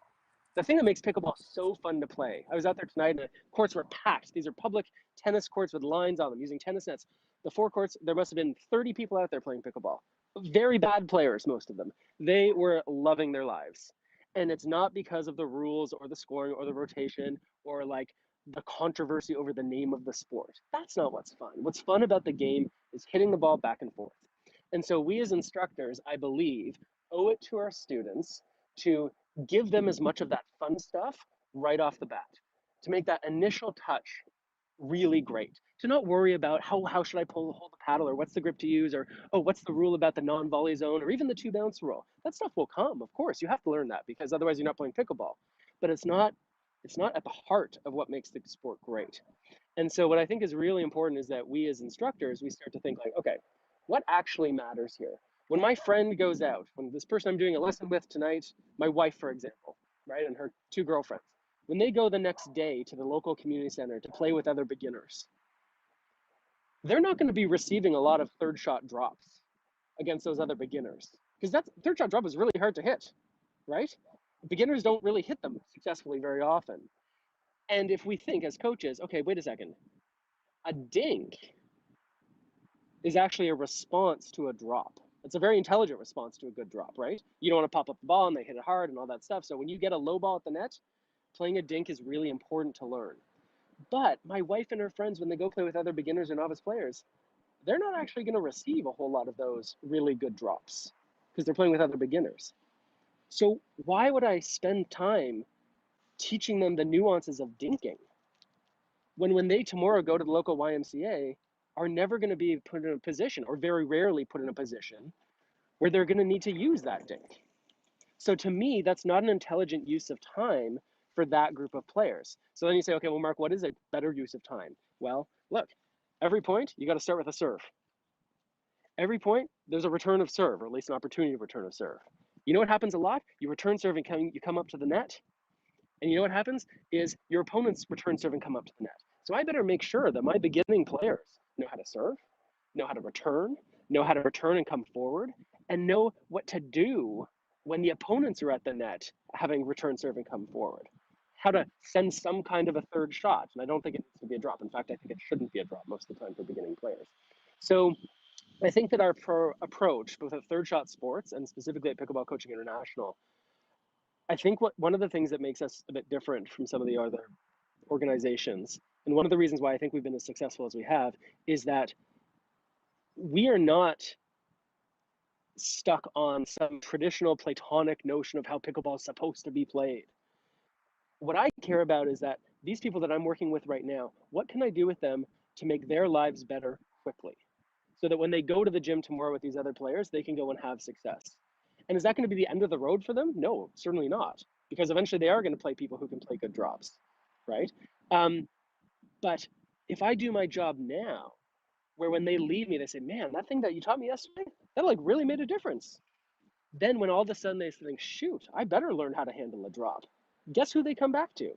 Speaker 3: The thing that makes pickleball so fun to play, I was out there tonight and the courts were packed. These are public tennis courts with lines on them using tennis nets. The 4 courts, there must have been 30 people out there playing pickleball. Very bad players, most of them. They were loving their lives. And it's not because of the rules or the scoring or the rotation or like the controversy over the name of the sport. That's not what's fun. What's fun about the game is hitting the ball back and forth. And so we as instructors, I believe, owe it to our students to give them as much of that fun stuff right off the bat, to make that initial touch really great, to not worry about how should I hold the paddle, or what's the grip to use, or what's the rule about the non-volley zone, or even the 2 bounce rule. That stuff will come, of course. You have to learn that because otherwise you're not playing pickleball. But it's not at the heart of what makes the sport great. And so what I think is really important is that we as instructors, we start to think like, okay, what actually matters here? When my friend goes out, when this person I'm doing a lesson with tonight, my wife, for example, right, and her 2 girlfriends, when they go the next day to the local community center to play with other beginners, they're not going to be receiving a lot of third shot drops against those other beginners, because that third shot drop is really hard to hit, right? Beginners don't really hit them successfully very often. And if we think as coaches, okay, wait a second, a dink is actually a response to a drop. It's a very intelligent response to a good drop, right? You don't want to pop up the ball and they hit it hard and all that stuff. So when you get a low ball at the net, playing a dink is really important to learn. But my wife and her friends, when they go play with other beginners or novice players, they're not actually going to receive a whole lot of those really good drops because they're playing with other beginners. So why would I spend time teaching them the nuances of dinking when they tomorrow go to the local YMCA, are never going to be put in a position, or very rarely put in a position, where they're going to need to use that dink? So to me, that's not an intelligent use of time for that group of players. So then you say, okay, well, Mark, what is a better use of time? Well, look, every point, you got to start with a serve. Every point, there's a return of serve, or at least an opportunity to return a serve. You know what happens a lot? You return serve and you come up to the net, and you know what happens is your opponent's return serve and come up to the net. So I better make sure that my beginning players know how to serve, know how to return and come forward, and know what to do when the opponents are at the net having return serve and come forward. How to send some kind of a third shot. And I don't think it needs to be a drop. In fact, I think it shouldn't be a drop most of the time for beginning players. So I think that our approach, both at Third Shot Sports and specifically at Pickleball Coaching International, I think one of the things that makes us a bit different from some of the other organizations, and one of the reasons why I think we've been as successful as we have, is that we are not stuck on some traditional Platonic notion of how pickleball is supposed to be played. What I care about is that these people that I'm working with right now, what can I do with them to make their lives better quickly? So that when they go to the gym tomorrow with these other players, they can go and have success. And is that going to be the end of the road for them? No, certainly not. Because eventually they are going to play people who can play good drops, right? But if I do my job now, where when they leave me, they say, man, that thing that you taught me yesterday, that like really made a difference. Then when all of a sudden they think, shoot, I better learn how to handle a drop. Guess who they come back to?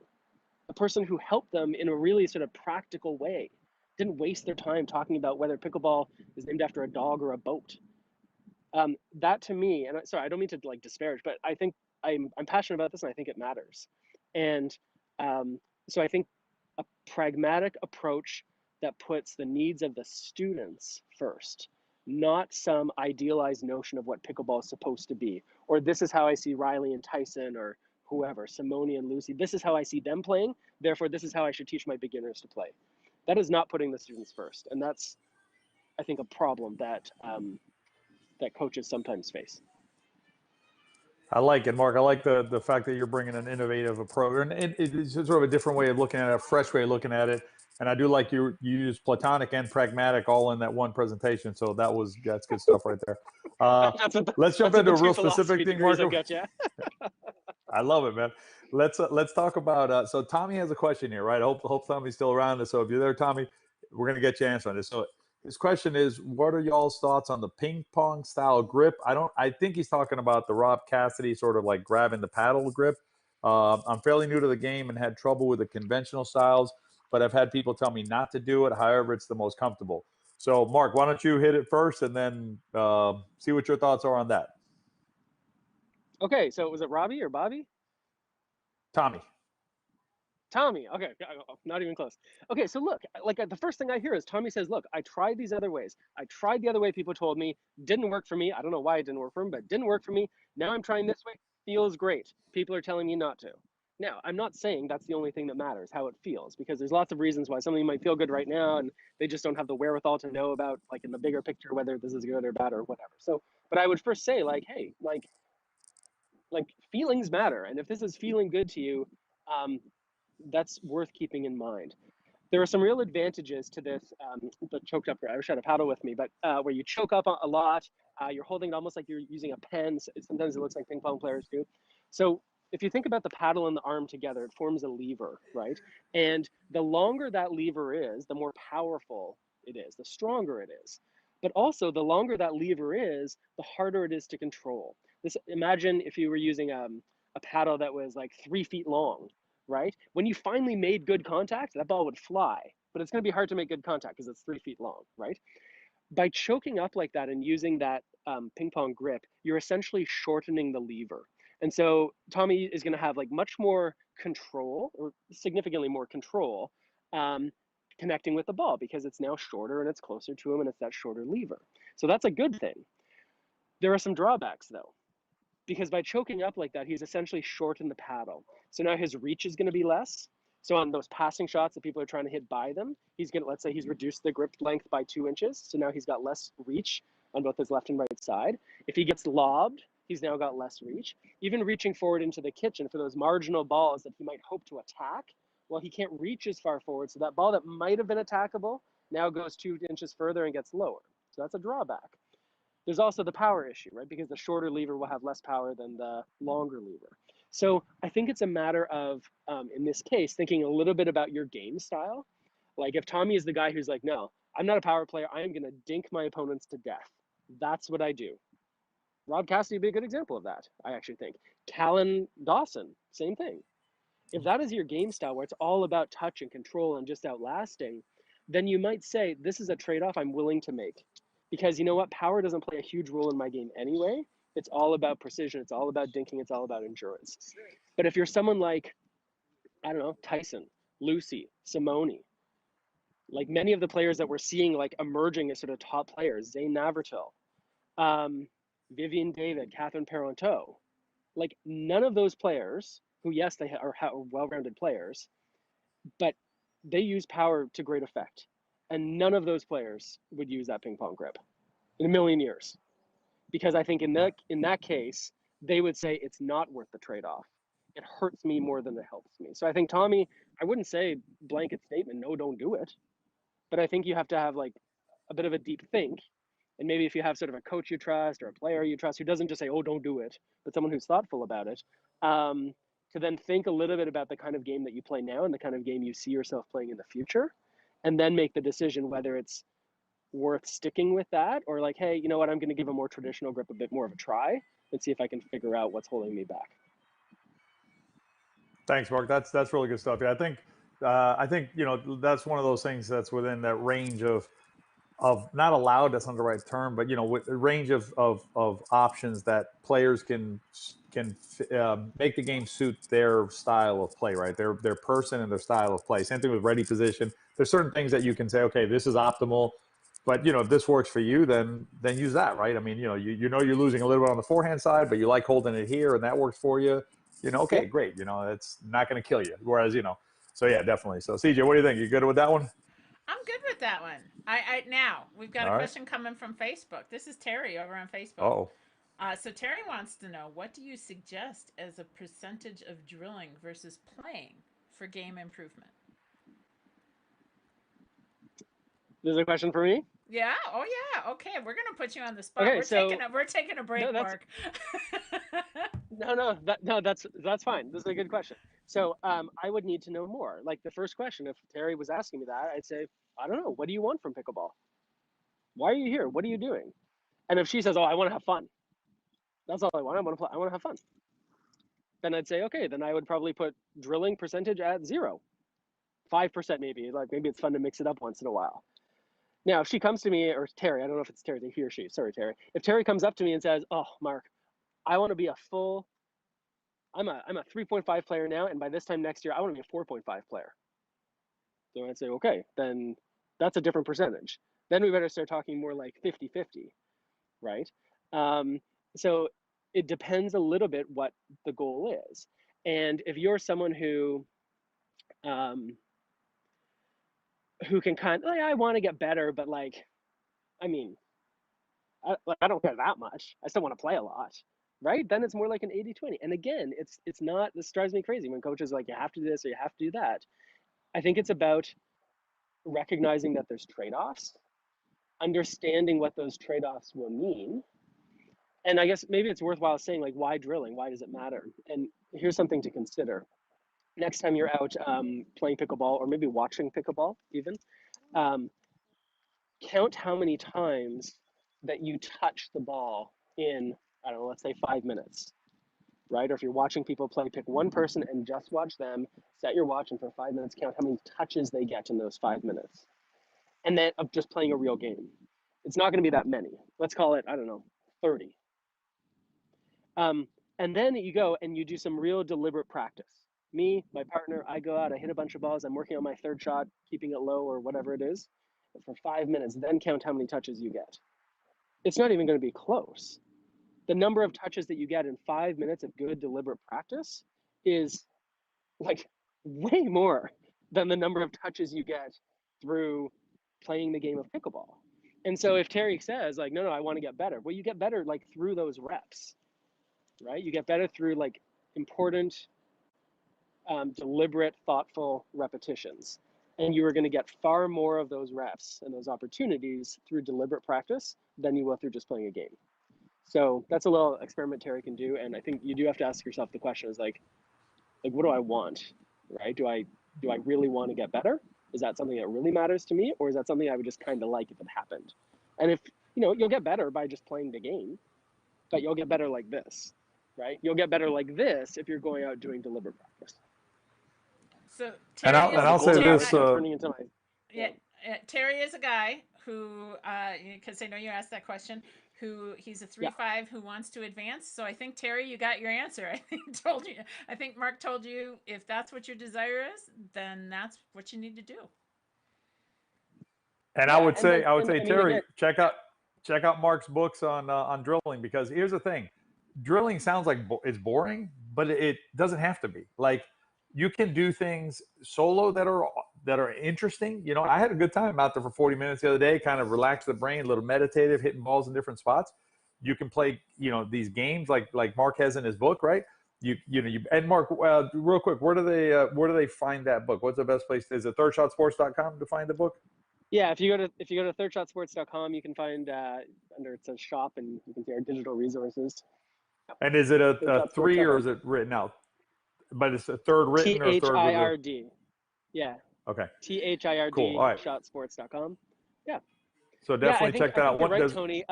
Speaker 3: A person who helped them in a really sort of practical way. Didn't waste their time talking about whether pickleball is named after a dog or a boat. That to me, and sorry, I don't mean to like disparage, but I think I'm passionate about this, and I think it matters. And so I think a pragmatic approach that puts the needs of the students first, not some idealized notion of what pickleball is supposed to be, or this is how I see Riley and Tyson, or whoever, Simone and Lucy. This is how I see them playing. Therefore, this is how I should teach my beginners to play. That is not putting the students first, and that's, I think, a problem that that coaches sometimes face.
Speaker 2: I like it, Mark. I like the fact that you're bringing an innovative approach, and it's sort of a different way of looking at it, a fresh way of looking at it. And I do like you use platonic and pragmatic all in that one presentation. So that's good stuff right there. Let's jump
Speaker 3: that's what
Speaker 2: into
Speaker 3: the
Speaker 2: a
Speaker 3: two
Speaker 2: real specific
Speaker 3: philosophy
Speaker 2: thing,
Speaker 3: degrees
Speaker 2: Mark.
Speaker 3: will get you.
Speaker 2: I love it, man. Let's talk about. So Tommy has a question here, right? I hope Tommy's still around. So if you're there, Tommy, we're gonna get you answer on this. So his question is, what are y'all's thoughts on the ping pong style grip? I think he's talking about the Rob Cassidy sort of like grabbing the paddle grip. I'm fairly new to the game and had trouble with the conventional styles, but I've had people tell me not to do it. However, it's the most comfortable. So, Mark, why don't you hit it first, and then see what your thoughts are on that,
Speaker 3: Okay, so was it Robbie or Bobby?
Speaker 2: Tommy?
Speaker 3: Tommy. Okay, not even close. Okay, so look, like the first thing I hear is Tommy says, "Look, I tried these other ways. I tried the other way people told me didn't work for me. I don't know why it didn't work for him, but it didn't work for me. Now I'm trying this way. Feels great. People are telling me not to." Now, I'm not saying that's the only thing that matters, how it feels, because there's lots of reasons why something might feel good right now, and they just don't have the wherewithal to know about, like in the bigger picture, whether this is good or bad or whatever. So, but I would first say, like, hey, like feelings matter, and if this is feeling good to you, um, that's worth keeping in mind. There are some real advantages to this, the choked up. I wish I had a paddle with me, but where you choke up a lot, you're holding it almost like you're using a pen. Sometimes it looks like ping pong players do. So if you think about the paddle and the arm together, it forms a lever, right? And the longer that lever is, the more powerful it is, the stronger it is. But also, the longer that lever is, the harder it is to control. Imagine if you were using a paddle that was like 3 feet long, right? When you finally made good contact, that ball would fly, but it's going to be hard to make good contact because it's 3 feet long, right? By choking up like that and using that ping pong grip, you're essentially shortening the lever. And so Tommy is going to have like much more control, or significantly more control, um, connecting with the ball because it's now shorter and it's closer to him and it's that shorter lever. So that's a good thing. There are some drawbacks though, because by choking up like that, he's essentially shortened the paddle. So now his reach is going to be less. So on those passing shots that people are trying to hit by them, he's going to, let's say he's reduced the grip length by 2 inches. So now he's got less reach on both his left and right side. If he gets lobbed, he's now got less reach. Even reaching forward into the kitchen for those marginal balls that he might hope to attack, well, he can't reach as far forward. So that ball that might have been attackable now goes 2 inches further and gets lower. So that's a drawback. There's also the power issue, right? Because the shorter lever will have less power than the longer lever. So I think it's a matter of, in this case, thinking a little bit about your game style. Like if Tommy is the guy who's like, no, I'm not a power player. I am going to dink my opponents to death. That's what I do. Rob Cassidy would be a good example of that, I actually think. Callan Dawson, same thing. If that is your game style where it's all about touch and control and just outlasting, then you might say, this is a trade-off I'm willing to make. Because you know what? Power doesn't play a huge role in my game anyway. It's all about precision. It's all about dinking. It's all about endurance. But if you're someone like, I don't know, Tyson, Lucy, Simone, like many of the players that we're seeing like emerging as sort of top players, Zane Navratil, Vivian David, Catherine Parenteau, like none of those players who, yes, they are well-rounded players, but they use power to great effect. And none of those players would use that ping pong grip in a million years. Because I think in that case, they would say it's not worth the trade-off. It hurts me more than it helps me. So I think Tommy, I wouldn't say blanket statement, no, don't do it. But I think you have to have like a bit of a deep think. And maybe if you have sort of a coach you trust or a player you trust who doesn't just say, oh, don't do it, but someone who's thoughtful about it, to then think a little bit about the kind of game that you play now and the kind of game you see yourself playing in the future, and then make the decision whether it's worth sticking with that or like, hey, you know what, I'm going to give a more traditional grip a bit more of a try and see if I can figure out what's holding me back.
Speaker 2: Thanks, Mark. That's really good stuff. Yeah, I think that's one of those things that's within that range of not allowed. That's not the right term, but with the range of options that players can make the game suit their style of play, right? Their person and their style of play. Same thing with ready position. There's certain things that you can say, okay, this is optimal, but if this works for you, then use that, right? I mean, you're losing a little bit on the forehand side, but you like holding it here, and that works for you. Okay,
Speaker 3: Yep.
Speaker 2: great. It's not going to kill you. Whereas, so yeah, definitely. So CJ, what do you think? You good with that one?
Speaker 1: I'm good with that one. I now we've got a
Speaker 2: All right.
Speaker 1: question coming from Facebook. This is Terry over on Facebook.
Speaker 2: Oh.
Speaker 1: So Terry wants to know, what do you suggest as a percentage of drilling versus playing for game improvement?
Speaker 3: There's a question for me.
Speaker 1: Yeah. Oh, yeah. Okay, we're gonna put you on the spot.
Speaker 3: Okay, so
Speaker 1: We're taking a
Speaker 3: no,
Speaker 1: break,
Speaker 3: that's
Speaker 1: Mark.
Speaker 3: no, that's fine. This is a good question. So I would need to know more. Like the first question, if Terry was asking me that, I'd say, I don't know. What do you want from pickleball? Why are you here? What are you doing? And if she says, oh, I want to have fun. That's all I want. I want to play. I want to have fun. Then I'd say, okay, then I would probably put drilling percentage at 0, 5% maybe. Like maybe it's fun to mix it up once in a while. Now, if she comes to me, or Terry, I don't know if it's Terry, he or she, sorry, Terry. If Terry comes up to me and says, oh, Mark, I want to be a full, I'm a 3.5 player now, and by this time next year, I want to be a 4.5 player. So I'd say, okay, then that's a different percentage. Then we better start talking more like 50-50, right? Um, so it depends a little bit what the goal is. And if you're someone um, who can kind of, like, I want to get better, but like, I mean, I don't care that much. I still want to play a lot, right? Then it's more like an 80-20. And again, it's not, this drives me crazy when coaches are like, you have to do this or you have to do that. I think it's about recognizing that there's trade-offs, understanding what those trade-offs will mean. And I guess maybe it's worthwhile saying, like, why drilling? Why does it matter? And here's something to consider. Next time you're out playing pickleball, or maybe watching pickleball even, um, count how many times that you touch the ball in, I don't know, let's say 5 minutes, right? Or if you're watching people play, pick one person and just watch them, set your watch, and for 5 minutes, count how many touches they get in those 5 minutes. And then of just playing a real game. It's not going to be that many. Let's call it, I don't know, 30. And then you go and you do some real deliberate practice. Me, my partner, I go out, I hit a bunch of balls, I'm working on my third shot, keeping it low or whatever it is, for 5 minutes, then count how many touches you get. It's not even going to be close. The number of touches that you get in 5 minutes of good deliberate practice is like way more than the number of touches you get through playing the game of pickleball. And so if Terry says like, no, I want to get better, well, you get better like through those reps, right? You get better through like important, deliberate, thoughtful repetitions. And you are going to get far more of those reps and those opportunities through deliberate practice than you will through just playing a game. So that's a little experiment Terry can do. And I think you do have to ask yourself the question is like what do I want, right? Do I really want to get better? Is that something that really matters to me? Or is that something I would just kind of like if it happened? And if, you'll get better by just playing the game, but you'll get better like this, right? You'll get better like this if you're going out doing deliberate practice.
Speaker 1: So
Speaker 2: And
Speaker 1: Terry is
Speaker 2: I'll
Speaker 3: Goals
Speaker 2: say
Speaker 3: are
Speaker 2: this.
Speaker 3: turning into my
Speaker 1: yeah, Terry is a guy who, because I know you asked that question, who he's a 3-5 who wants to advance. So I think Terry, you got your answer. I think Mark told you if that's what your desire is, then that's what you need to do.
Speaker 2: And
Speaker 3: yeah.
Speaker 2: I would say,
Speaker 3: I mean,
Speaker 2: Terry,
Speaker 3: again,
Speaker 2: check out Mark's books on drilling, because here's the thing: drilling sounds like it's boring, but it doesn't have to be. Like, you can do things solo that are interesting. I had a good time out there for 40 minutes the other day, kind of relax the brain, a little meditative, hitting balls in different spots. You can play, these games like Mark has in his book, right? And Mark, real quick, where do they find that book? What's the best place? Is it thirdshotsports.com to find the book?
Speaker 3: yeah, if you go to thirdshotsports.com, you can find under, it says shop, and you can see our digital resources.
Speaker 2: And is it a three, or
Speaker 3: thirdshotsports.com.
Speaker 2: is it written out? But it's a third written or third with the.
Speaker 3: THIRD. Yeah.
Speaker 2: Okay.
Speaker 3: THIRD
Speaker 2: Cool. All right.
Speaker 3: shotsports.com. Yeah.
Speaker 2: So
Speaker 3: Yeah,
Speaker 2: definitely check that
Speaker 3: I
Speaker 2: out.
Speaker 3: think you're
Speaker 2: What
Speaker 3: right,
Speaker 2: does
Speaker 3: Tony.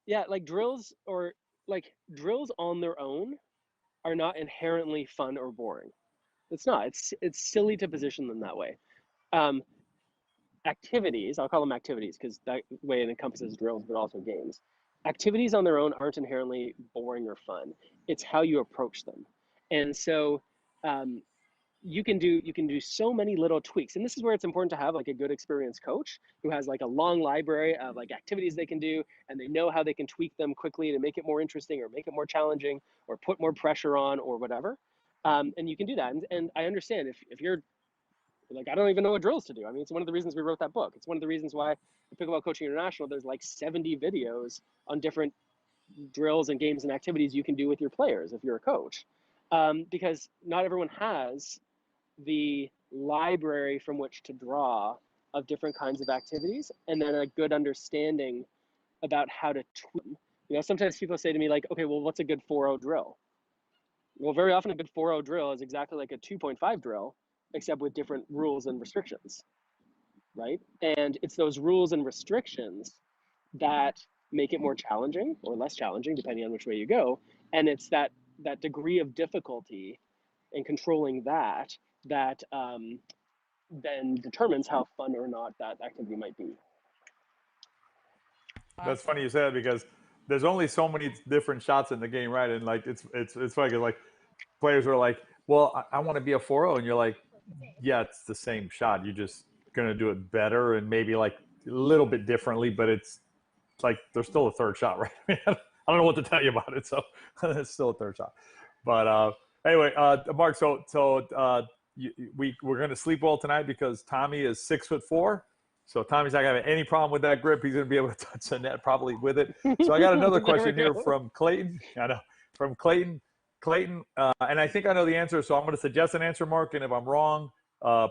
Speaker 3: Yeah, like drills on their own are not inherently fun or boring. It's not. It's silly to position them that way. Um, Activities, I'll call them activities because that way it encompasses drills, but also games. Activities on their own aren't inherently boring or fun. It's how you approach them. And so um, you can do so many little tweaks, and this is where it's important to have like a good experienced coach who has like a long library of like activities they can do, and they know how they can tweak them quickly to make it more interesting or make it more challenging or put more pressure on or whatever. And you can do that. And I understand if you're like, I don't even know what drills to do. I mean, it's one of the reasons we wrote that book. It's one of the reasons why the Pickleball Coaching International, there's like 70 videos on different drills and games and activities you can do with your players if you're a coach, because not everyone has the library from which to draw of different kinds of activities, and then a good understanding about how to tweak them. You know, sometimes people say to me like, okay, well, what's a good 4-0 drill? Well, very often a good 4-0 drill is exactly like a 2.5 drill, except with different rules and restrictions, right? And it's those rules and restrictions that make it more challenging or less challenging, depending on which way you go. And it's that degree of difficulty in controlling that then determines how fun or not that activity might be.
Speaker 2: That's
Speaker 1: Awesome.
Speaker 2: funny you say that because there's only so many different shots in the game, right? And like it's funny 'cause, like players are like, well, I want to be a 4-0, and you're like, yeah, it's the same shot. You're just gonna do it better and maybe like a little bit differently, but it's like there's still a third shot, right? I mean, I don't know what to tell you about it, so it's still a third shot. But anyway, Mark, we're going to sleep well tonight because Tommy is 6'4". So Tommy's not going to have any problem with that grip. He's going to be able to touch the net probably with it. So I got another
Speaker 3: There we
Speaker 2: question here
Speaker 3: go.
Speaker 2: from Clayton. I know, from Clayton. Clayton, and I think I know the answer, so I'm going to suggest an answer, Mark, and if I'm wrong,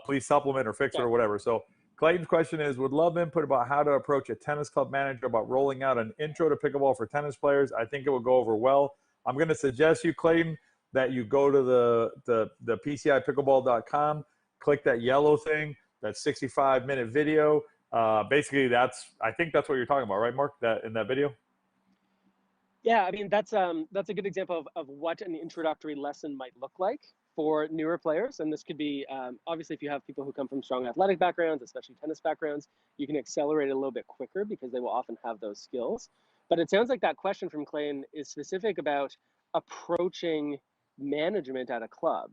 Speaker 2: please supplement or fix it
Speaker 3: Okay.
Speaker 2: or whatever. So Clayton's question is, would love input about how to approach a tennis club manager about rolling out an intro to pickleball for tennis players. I think it will go over well. I'm going to suggest you, Clayton, that you go to the PCIpickleball.com, click that yellow thing, that 65-minute video. Basically, I think that's what you're talking about, right, Mark? That in that video.
Speaker 3: Yeah, I mean that's a good example of what an introductory lesson might look like for newer players. And this could be obviously if you have people who come from strong athletic backgrounds, especially tennis backgrounds, you can accelerate it a little bit quicker because they will often have those skills. But it sounds like that question from Clayton is specific about approaching management at a club,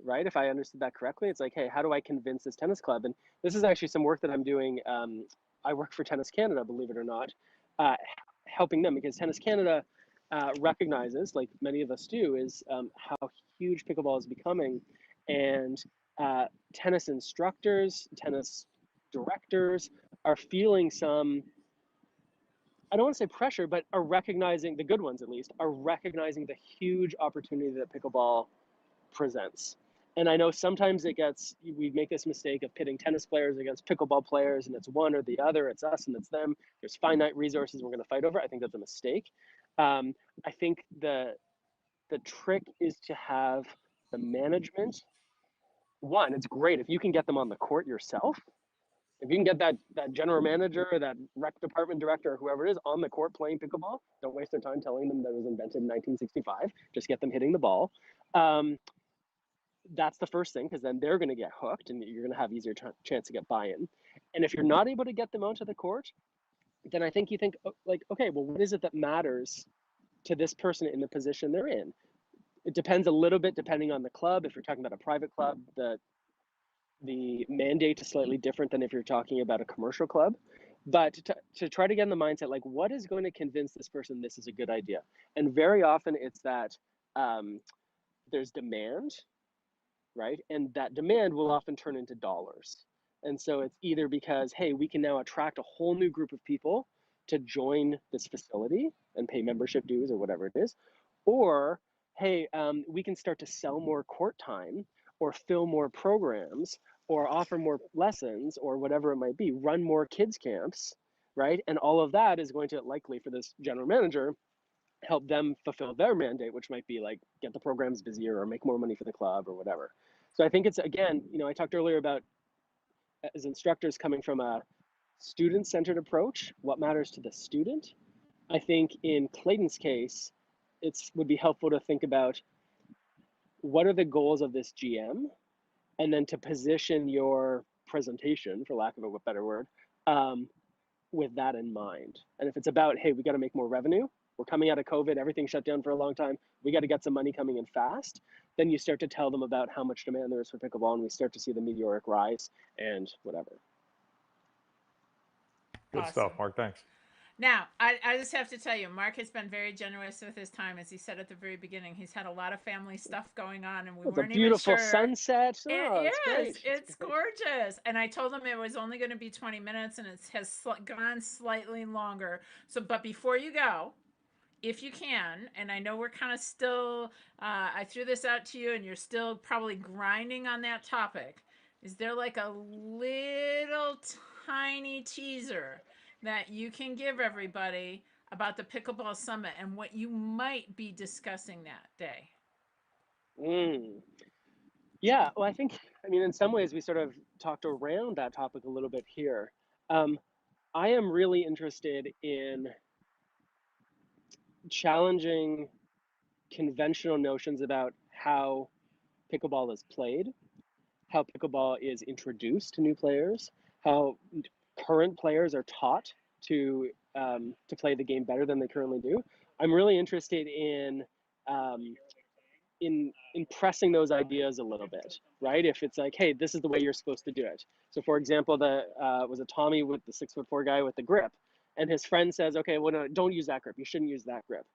Speaker 3: right? If I understood that correctly, it's like, hey, how do I convince this tennis club? And this is actually some work that I'm doing. I work for Tennis Canada, believe it or not, uh, helping them because Tennis Canada recognizes, like many of us do, is how huge pickleball is becoming. And tennis instructors, tennis directors are feeling some, I don't want to say pressure, but are recognizing, the good ones at least, are recognizing the huge opportunity that pickleball presents. And I know sometimes we make this mistake of pitting tennis players against pickleball players, and it's one or the other, it's us and it's them. There's finite resources we're going to fight over. I think that's a mistake. I think the trick is to have the management. One, it's great if you can get them on the court yourself. If you can get that general manager or that rec department director or whoever it is on the court playing pickleball, don't waste their time telling them that it was invented in 1965. Just get them hitting the ball. That's the first thing, because then they're going to get hooked and you're going to have easier chance to get buy-in. And if you're not able to get them onto the court, then I think you think like, okay, well, what is it that matters to this person in the position they're in? It depends a little bit depending on the club. If you're talking about a private club, the mandate is slightly different than if you're talking about a commercial club. But to try to get in the mindset, like, what is going to convince this person this is a good idea? And very often it's that there's demand, right? And that demand will often turn into dollars. And so it's either because, hey, we can now attract a whole new group of people to join this facility and pay membership dues or whatever it is, or hey, we can start to sell more court time or fill more programs or offer more lessons or whatever it might be, run more kids camps, right? And all of that is going to likely, for this general manager, help them fulfill their mandate, which might be like get the programs busier or make more money for the club or whatever. So I think it's, again, I talked earlier about as instructors coming from a student-centered approach, what matters to the student. I think in Clayton's case, it would be helpful to think about what are the goals of this GM, and then to position your presentation, for lack of a better word, with that in mind. And if it's about, hey, we got to make more revenue, we're coming out of COVID, everything shut down for a long time, we got to get some money coming in fast, then you start to tell them about how much demand there is for pickleball, and we start to see the meteoric rise and whatever.
Speaker 2: Good stuff,
Speaker 1: Awesome.
Speaker 2: Mark. Thanks.
Speaker 1: Now, I just have to tell you, Mark has been very generous with his time. As he said at the very beginning, he's had a lot of family stuff going on, and we
Speaker 3: It's a
Speaker 1: weren't even
Speaker 3: beautiful
Speaker 1: sure.
Speaker 3: sunset.
Speaker 1: It
Speaker 3: Oh, it's
Speaker 1: is.
Speaker 3: great.
Speaker 1: It's gorgeous. And I told him it was only going to be 20 minutes, and it has gone slightly longer. So, but before you go, if you can, and I know we're kind of still, I threw this out to you and you're still probably grinding on that topic. Is there like a little tiny teaser that you can give everybody about the Pickleball Summit and what you might be discussing that day?
Speaker 3: Mm. Yeah, well, I mean, in some ways, we sort of talked around that topic a little bit here. Um, I am really interested in challenging conventional notions about how pickleball is played, how pickleball is introduced to new players, how current players are taught to play the game better than they currently do. I'm really interested um, in pressing those ideas a little bit, right? If it's like, hey, this is the way you're supposed to do it. So, for example, the was it Tommy with the 6'4" guy with the grip, and his friend says, okay, well, no, don't use that grip. You shouldn't use that grip.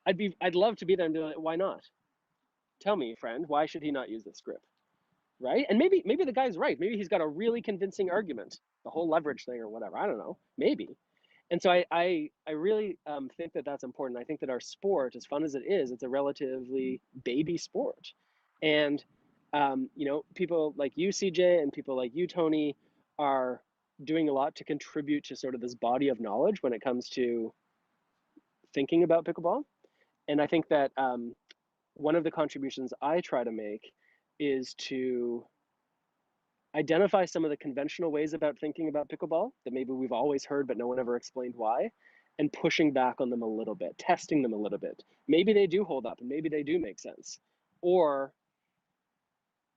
Speaker 3: I'd love to be there and be like, why not? Tell me, friend, why should he not use this grip? Right? And maybe the guy's right. Maybe he's got a really convincing argument, the whole leverage thing or whatever. I don't know. Maybe. And so I really think that that's important. I think that our sport, as fun as it is, it's a relatively baby sport. And, people like you, CJ, and people like you, Tony, are doing a lot to contribute to sort of this body of knowledge when it comes to thinking about pickleball. And I think that one of the contributions I try to make is to identify some of the conventional ways about thinking about pickleball that maybe we've always heard, but no one ever explained why, and pushing back on them a little bit, testing them a little bit. Maybe they do hold up and maybe they do make sense. Or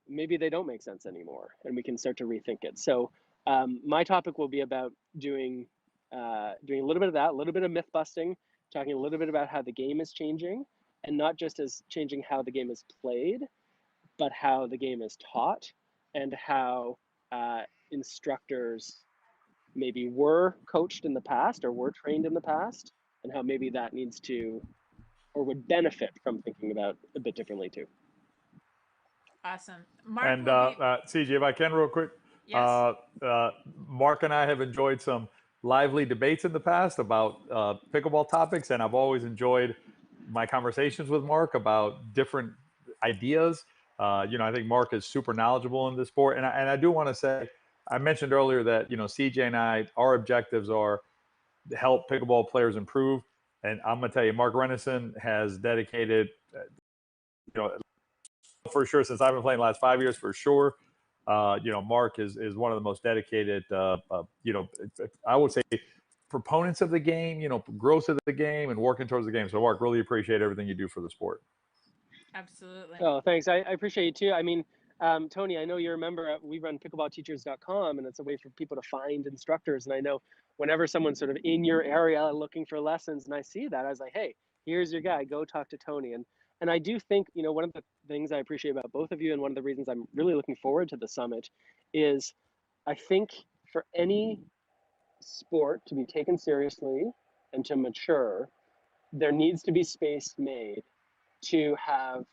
Speaker 3: maybe they don't make sense anymore and we can start to rethink it. So my topic will be about doing a little bit of that, a little bit of myth busting, talking a little bit about how the game is changing, and not just as changing how the game is played, but how the game is taught and how instructors maybe were coached in the past or were trained in the past, and how maybe that needs to or would benefit from thinking about a bit differently too.
Speaker 1: Awesome. Mark
Speaker 2: And
Speaker 1: will be,
Speaker 2: CJ, if I can, real quick,
Speaker 1: yes.
Speaker 2: uh, Mark and I have enjoyed some lively debates in the past about pickleball topics, and I've always enjoyed my conversations with Mark about different ideas. I think Mark is super knowledgeable in this sport, and I do want to say, I mentioned earlier that CJ and I, our objectives are to help pickleball players improve, and I'm going to tell you, Mark Renison has dedicated, you know, for sure since I've been playing the last 5 years for sure. Mark is one of the most dedicated, I would say proponents of the game, growth of the game and working towards the game. So Mark, really appreciate everything you do for the sport.
Speaker 1: Absolutely.
Speaker 3: Oh, thanks. I appreciate you too. I mean, Tony, I know you remember we run pickleballteachers.com, and it's a way for people to find instructors. And I know whenever someone's sort of in your area looking for lessons, and I see that, I was like, hey, here's your guy. Go talk to Tony. And I do think, one of the things I appreciate about both of you, and one of the reasons I'm really looking forward to the summit, is I think for any sport to be taken seriously and to mature, there needs to be space made to have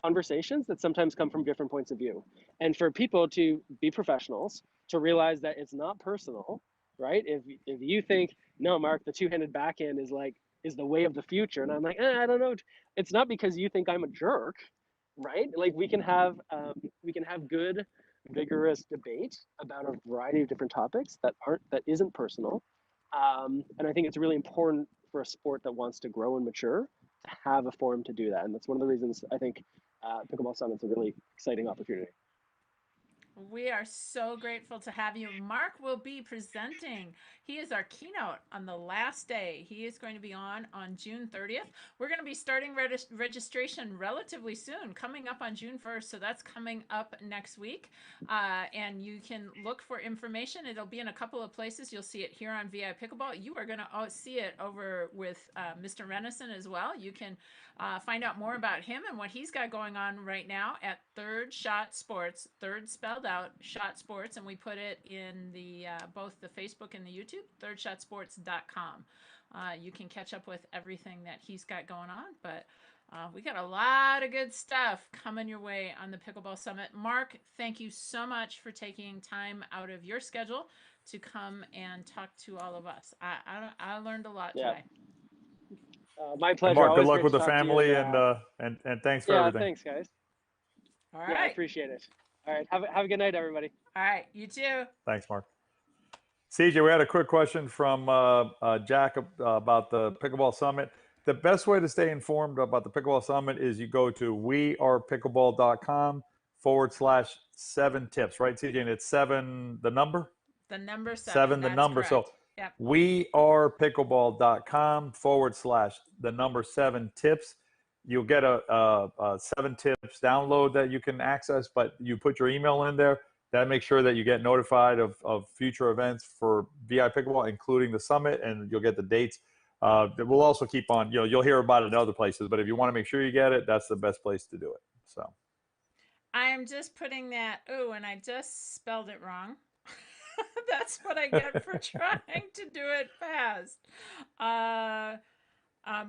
Speaker 3: conversations that sometimes come from different points of view, and for people to be professionals, to realize that it's not personal, right? If you think, no, Mark, the two-handed backhand is the way of the future, and I'm like, I don't know, it's not because you think I'm a jerk, right? Like we can have good, vigorous debate about a variety of different topics that isn't personal, and I think it's really important for a sport that wants to grow and mature to have a forum to do that. And that's one of the reasons I think Pickleball Summit is a really exciting opportunity.
Speaker 1: We are so grateful to have you. Mark will be presenting. He is our keynote on the last day. He is going to be on June 30th. We're going to be starting registration relatively soon, coming up on June 1st. So that's coming up next week. And you can look for information. It'll be in a couple of places. You'll see it here on VI Pickleball. You are going to see it over with Mr. Renison as well. You can find out more about him and what he's got going on right now at Third Shot Sports, third spelled out, Shot Sports, and we put it in the both the Facebook and the YouTube, thirdshotsports.com. You can catch up with everything that he's got going on, but we got a lot of good stuff coming your way on the Pickleball Summit. Mark, thank you so much for taking time out of your schedule to come and talk to all of us. I learned a lot
Speaker 3: Yeah,
Speaker 1: today.
Speaker 3: My
Speaker 2: And
Speaker 3: pleasure.
Speaker 2: Mark, good
Speaker 3: Always
Speaker 2: luck
Speaker 3: great
Speaker 2: with
Speaker 3: to
Speaker 2: the
Speaker 3: talk to you. And
Speaker 2: family, and thanks for
Speaker 3: yeah,
Speaker 2: everything.
Speaker 3: thanks, guys.
Speaker 1: All
Speaker 3: Yeah, I
Speaker 1: right.
Speaker 3: appreciate it. All right. Have a good night, everybody.
Speaker 1: All right. You too.
Speaker 2: Thanks, Mark. CJ, we had a quick question from Jack about the Pickleball Summit. The best way to stay informed about the Pickleball Summit is you go to wearepickleball.com/7 tips, right, CJ? And it's seven, the number?
Speaker 1: The number seven.
Speaker 2: Seven, the
Speaker 1: That's
Speaker 2: number. So
Speaker 1: correct. Yep.
Speaker 2: wearepickleball.com/the number 7 tips. You'll get a 7 tips download that you can access, but you put your email in there. That makes sure that you get notified of future events for VI Pickleball, including the summit, and you'll get the dates. We'll also keep on, you'll hear about it in other places, but if you want to make sure you get it, that's the best place to do it. So
Speaker 1: I am just putting that. Oh, and I just spelled it wrong. That's what I get for trying to do it fast. Uh,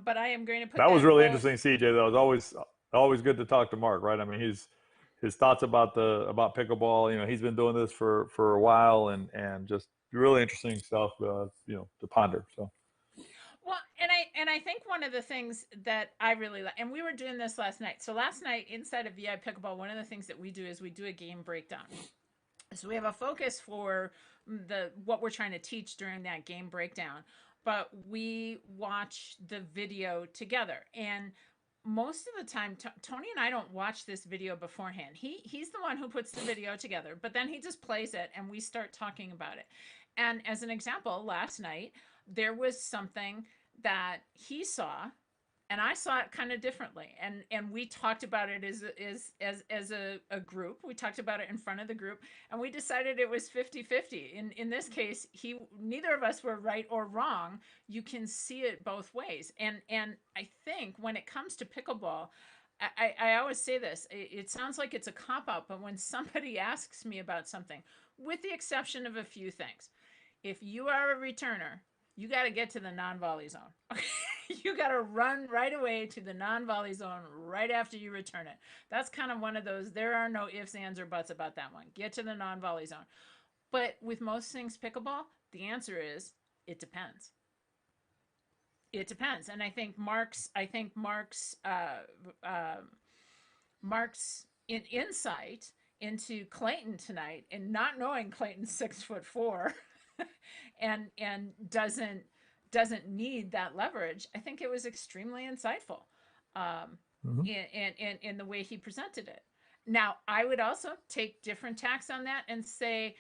Speaker 1: but I am going to put
Speaker 2: that was
Speaker 1: that
Speaker 2: really
Speaker 1: both.
Speaker 2: interesting, CJ. That was always good to talk to Mark, right? I mean, his thoughts about pickleball. He's been doing this for a while, and just really interesting stuff. To ponder. So
Speaker 1: Well, and I think one of the things that I really like, and we were doing this last night. So last night inside of VI Pickleball, one of the things that we do is we do a game breakdown. So we have a focus for the what we're trying to teach during that game breakdown, but we watch the video together. And most of the time, Tony and I don't watch this video beforehand. He's the one who puts the video together, but then he just plays it and we start talking about it. And as an example, last night there was something that he saw and I saw it kind of differently. And we talked about it as a group. We talked about it in front of the group, and we decided it was 50-50. In this case, he neither of us were right or wrong. You can see it both ways. And I think when it comes to pickleball, I always say this. It sounds like it's a cop out, but when somebody asks me about something, with the exception of a few things, if you are a returner, you got to get to the non-volley zone. You got to run right away to the non-volley zone right after you return it. That's kind of one of those. There are no ifs, ands, or buts about that one. Get to the non-volley zone. But with most things pickleball, the answer is it depends. It depends, and Mark's insight into Clayton tonight, and not knowing Clayton's 6'4", and doesn't need that leverage. I think it was extremely insightful,
Speaker 2: mm-hmm.
Speaker 1: in the way he presented it. Now, I would also take different tacks on that and say,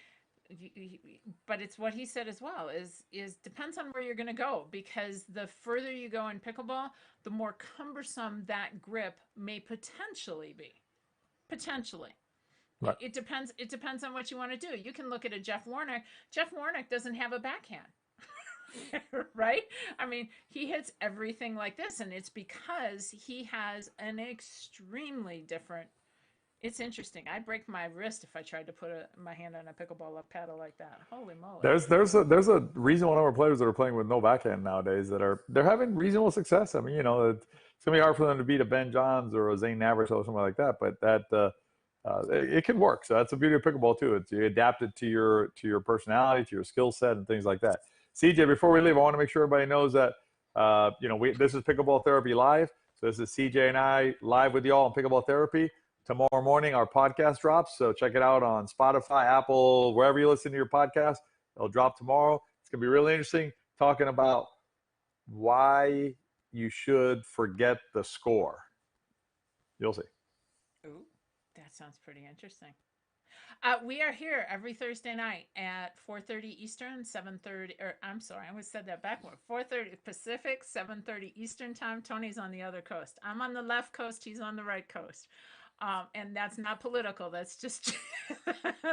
Speaker 1: but it's what he said as well, is depends on where you're going to go, because the further you go in pickleball, the more cumbersome that grip may potentially be. Potentially.
Speaker 2: Right.
Speaker 1: It depends on what you want to do. You can look at a Jeff Warnock. Jeff Warnock doesn't have a backhand. Right? I mean, he hits everything like this, and it's because he has an extremely different. It's interesting. I'd break my wrist if I tried to put my hand on a pickleball paddle like that. Holy moly!
Speaker 2: There's a reasonable number of players that are playing with no backhand nowadays they're having reasonable success. I mean, it's gonna be hard for them to beat a Ben Johns or a Zane Navratil or something like that, but it can work. So that's the beauty of pickleball too. It's you adapt it to your personality, to your skill set, and things like that. CJ, before we leave, I want to make sure everybody knows that this is Pickleball Therapy Live. So this is CJ and I live with y'all on Pickleball Therapy. Tomorrow morning, our podcast drops. So check it out on Spotify, Apple, wherever you listen to your podcast. It'll drop tomorrow. It's going to be really interesting talking about why you should forget the score. You'll see.
Speaker 1: Ooh, that sounds pretty interesting. We are here every Thursday night at 4:30 Eastern, 7:30. Or I'm sorry, I always said that backward. 4:30 Pacific, 7:30 Eastern time. Tony's on the other coast. I'm on the left coast. He's on the right coast. And that's not political. That's just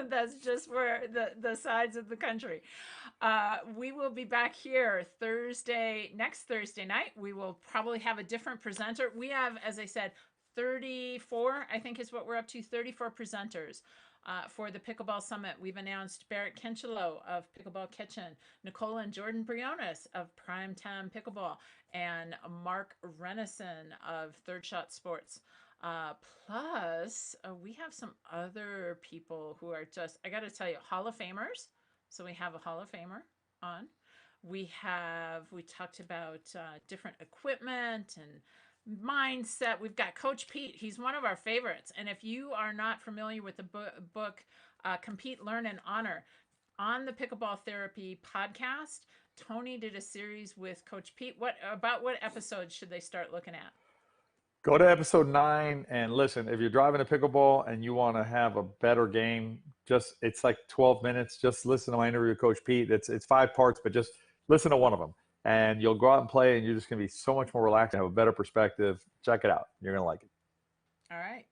Speaker 1: that's just where the sides of the country. We will be back here next Thursday night. We will probably have a different presenter. We have, as I said, 34, I think is what we're up to, 34 presenters. For the Pickleball Summit, we've announced Barrett Kenchelo of Pickleball Kitchen, Nicole and Jordan Briones of Primetime Pickleball, and Mark Renison of Third Shot Sports. Uh, Plus, we have some other people who are just, I got to tell you, Hall of Famers. So we have a Hall of Famer on. We talked about different equipment and mindset. We've got Coach Pete. He's one of our favorites. And if you are not familiar with the book Compete, Learn, and Honor, on the Pickleball Therapy podcast, Tony did a series with Coach Pete. What episodes should they start looking at?
Speaker 2: Go to episode 9 and listen. If you're driving a pickleball and you want to have a better game, just it's like 12 minutes. Just listen to my interview with Coach Pete. It's 5 parts, but just listen to one of them, and you'll go out and play, and you're just gonna be so much more relaxed and have a better perspective. Check it out. You're gonna like it.
Speaker 1: All right.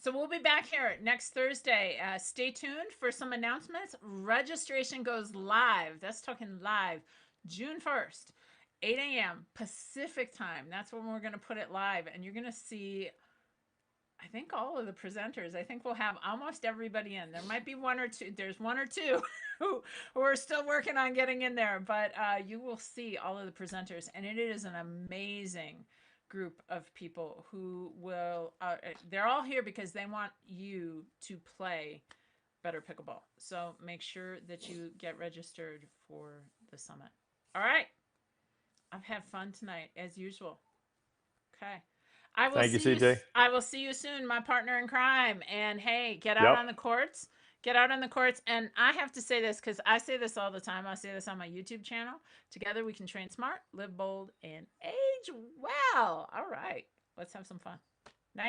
Speaker 1: So we'll be back here next Thursday. Stay tuned for some announcements. Registration goes live. That's talking live, June 1st, 8 a.m. Pacific time. That's when we're going to put it live. And you're going to see, I think, all of the presenters. I think we'll have almost everybody in. There might be one or two. There's one or two who are still working on getting in there. But you will see all of the presenters. And it is an amazing group of people who will they're all here because they want you to play better pickleball. So make sure that you get registered for the summit. All right, I've had fun tonight as usual. Okay,
Speaker 2: Thank you, CJ.
Speaker 1: I will see you soon, my partner in crime. And hey, get out
Speaker 2: Yep.
Speaker 1: on the courts. Get out on the courts. And I have to say this because I say this all the time. I say this on my YouTube channel. Together we can train smart, live bold, and age well. All right. Let's have some fun.